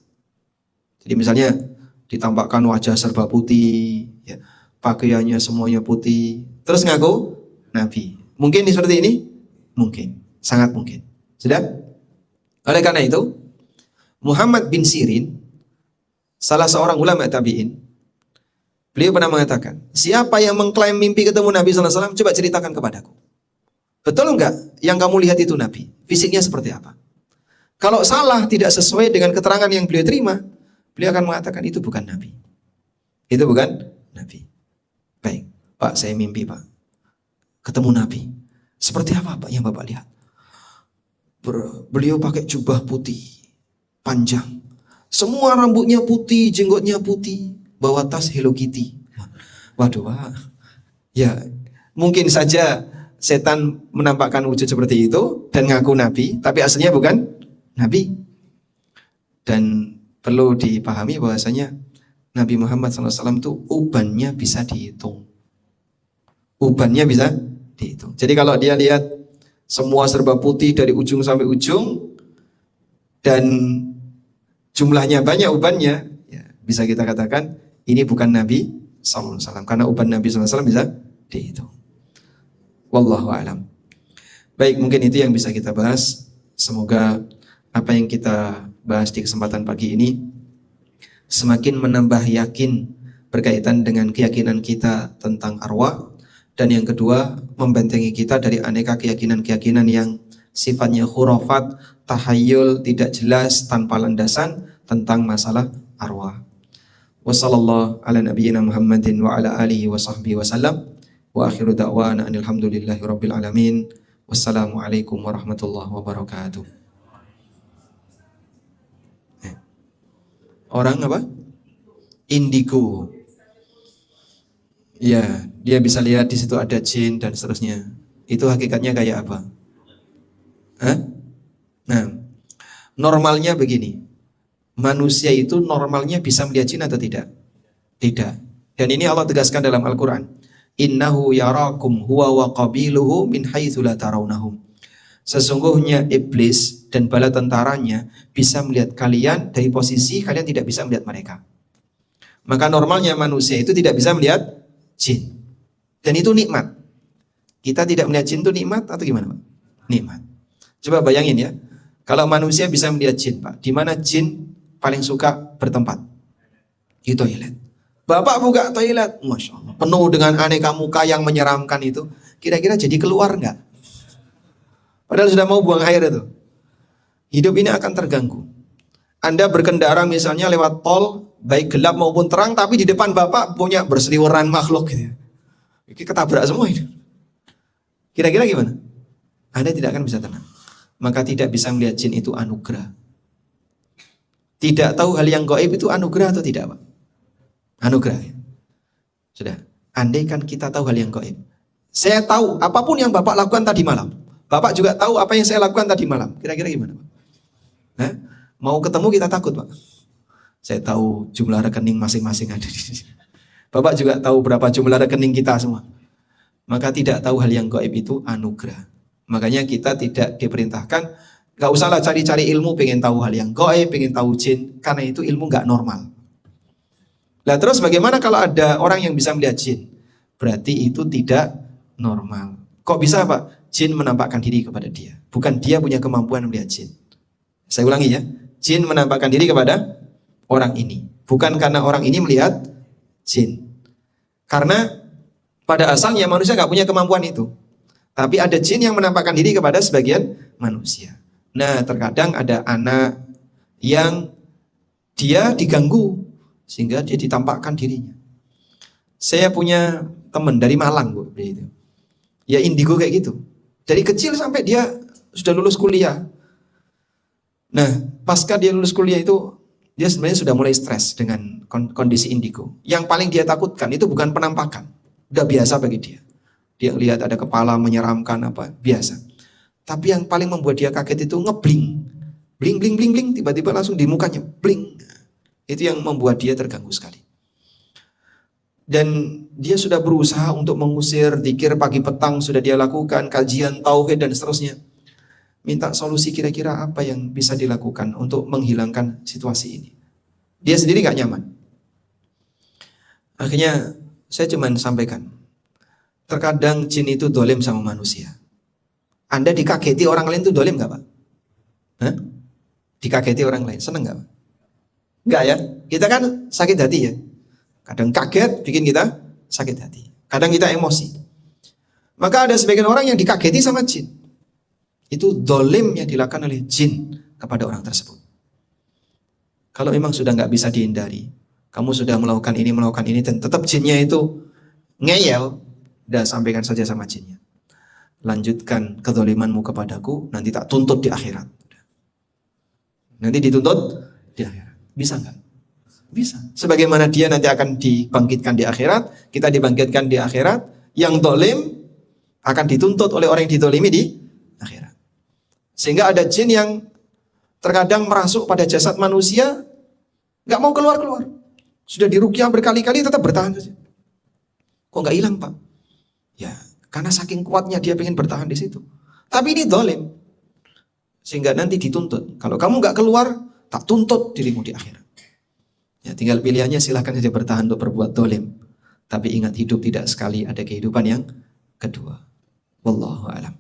Speaker 1: Jadi misalnya ditampakkan wajah serba putih, ya, pakaiannya semuanya putih, terus ngaku Nabi. Mungkin seperti ini? Mungkin, sangat mungkin. Sudah? Oleh karena itu, Muhammad bin Sirin, salah seorang ulama tabi'in, beliau pernah mengatakan, siapa yang mengklaim mimpi ketemu Nabi SAW, coba ceritakan kepadaku. Betul enggak yang kamu lihat itu Nabi? Fisiknya seperti apa? Kalau salah, tidak sesuai dengan keterangan yang beliau terima, beliau akan mengatakan itu bukan Nabi. Itu bukan Nabi. Baik, Pak, saya mimpi Pak, ketemu Nabi. Seperti apa Pak yang Bapak lihat? Beliau pakai jubah putih, panjang. Semua rambutnya putih, jenggotnya putih, bawa tas Hello Kitty. Waduh, ya mungkin saja setan menampakkan wujud seperti itu dan ngaku Nabi, tapi aslinya bukan Nabi. Dan perlu dipahami bahwasanya Nabi Muhammad SAW itu ubannya bisa dihitung. Ubannya bisa dihitung. Jadi kalau dia lihat semua serba putih dari ujung sampai ujung dan jumlahnya banyak ubannya, ya, bisa kita katakan ini bukan Nabi SAW, karena uban Nabi SAW bisa dihitung. Wallahu a'lam. Baik, mungkin itu yang bisa kita bahas. Semoga apa yang kita bahas di kesempatan pagi ini semakin menambah yakin berkaitan dengan keyakinan kita tentang arwah, dan yang kedua membentengi kita dari aneka keyakinan-keyakinan yang sifatnya khurafat, tahayul, tidak jelas, tanpa landasan, tentang masalah arwah. Wassallallahu ala nabiyyina Muhammadin wa ala alihi wa sahbihi wasallam. Wa akhiru da'wana alhamdulillahi rabbil alamin. Wassalamualaikum warahmatullahi wabarakatuh. Orang apa? Indigo. Ya, dia bisa lihat di situ ada jin dan seterusnya. Itu hakikatnya kayak apa? Hah? Nah, normalnya begini. Manusia itu normalnya bisa melihat jin atau tidak? Tidak. Dan ini Allah tegaskan dalam Al-Quran. Innahu yarakum huwa wa qabiluhu min haitsu la tarawnahum. Sesungguhnya iblis dan bala tentaranya bisa melihat kalian dari posisi kalian tidak bisa melihat mereka. Maka normalnya manusia itu tidak bisa melihat jin. Dan itu nikmat. Kita tidak melihat jin itu nikmat atau gimana, Pak? Nikmat. Coba bayangin ya. Kalau manusia bisa melihat jin, Pak, di mana jin paling suka bertempat? Di toilet. Bapak buka toilet, Masya Allah, penuh dengan aneka muka yang menyeramkan itu. Kira-kira jadi keluar nggak? Padahal sudah mau buang air itu. Hidup ini akan terganggu. Anda berkendara misalnya lewat tol, baik gelap maupun terang, tapi di depan Bapak punya berseliweran makhluk gitu. Ini ketabrak semua itu. Kira-kira gimana? Anda tidak akan bisa tenang. Maka tidak bisa melihat jin itu anugerah. Tidak tahu hal yang gaib itu anugerah atau tidak, Pak? Anugerah. Sudah. Andai kan kita tahu hal yang gaib. Saya tahu apapun yang Bapak lakukan tadi malam. Bapak juga tahu apa yang saya lakukan tadi malam. Kira-kira gimana, Pak? Hah? Mau ketemu kita takut, Pak. Saya tahu jumlah rekening masing-masing ada di sini. Bapak juga tahu berapa jumlah rekening kita semua. Maka tidak tahu hal yang gaib itu anugerah. Makanya kita tidak diperintahkan, gak usahlah cari-cari ilmu, pengen tahu hal yang gaib, pengen tahu jin, karena itu ilmu gak normal. Nah terus bagaimana kalau ada orang yang bisa melihat jin? Berarti itu tidak normal. Kok bisa, Pak? Jin menampakkan diri kepada dia. Bukan dia punya kemampuan melihat jin. Saya ulangi ya. Jin menampakkan diri kepada orang ini. Bukan karena orang ini melihat jin. Karena pada asalnya manusia gak punya kemampuan itu. Tapi ada jin yang menampakkan diri kepada sebagian manusia. Nah terkadang ada anak yang dia diganggu sehingga dia ditampakkan dirinya. Saya punya teman dari Malang, Bu, itu. Ya indigo kayak gitu. Dari kecil sampai dia sudah lulus kuliah. Nah, pasca dia lulus kuliah itu, dia sebenarnya sudah mulai stres dengan kondisi indigo. Yang paling dia takutkan itu bukan penampakan. Udah biasa bagi dia. Dia lihat ada kepala menyeramkan apa, biasa. Tapi yang paling membuat dia kaget itu ngebling. Bling, bling, bling, bling. Tiba-tiba langsung di mukanya, bling. Itu yang membuat dia terganggu sekali. Dan dia sudah berusaha untuk mengusir, zikir pagi petang sudah dia lakukan, kajian tauhid dan seterusnya. Minta solusi kira-kira apa yang bisa dilakukan untuk menghilangkan situasi ini. Dia sendiri gak nyaman. Akhirnya saya cuma sampaikan, terkadang jin itu dolim sama manusia. Anda dikageti orang lain itu dolim gak, Pak? Hah? Dikageti orang lain, seneng gak, Pak? Enggak ya, kita kan sakit hati ya. Kadang kaget bikin kita sakit hati. Kadang kita emosi. Maka ada sebagian orang yang dikageti sama jin. Itu dolim yang dilakukan oleh jin kepada orang tersebut. Kalau memang sudah nggak bisa dihindari, kamu sudah melakukan ini, dan tetap jinnya itu ngeyel, udah sampaikan saja sama jinnya. Lanjutkan kedolimanmu kepadaku, nanti tak tuntut di akhirat. Nanti dituntut di akhirat. Bisa nggak? Bisa. Sebagaimana dia nanti akan dibangkitkan di akhirat, kita dibangkitkan di akhirat, yang dolim akan dituntut oleh orang yang didolimi di akhirat. Sehingga ada jin yang terkadang merasuk pada jasad manusia, nggak mau keluar-keluar. Sudah diruqyah berkali-kali tetap bertahan saja. Kok nggak hilang, Pak? Ya, karena saking kuatnya dia pengen bertahan di situ. Tapi ini dolim. Sehingga nanti dituntut. Kalau kamu nggak keluar, tak tuntut dirimu di akhirat. Ya, tinggal pilihannya, silahkan saja bertahan untuk berbuat dolim. Tapi ingat, hidup tidak sekali, ada kehidupan yang kedua. Wallahu a'lam.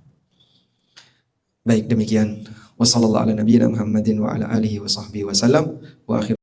Speaker 1: Baik, demikian. Wassalamualaikum warahmatullahi wabarakatuh.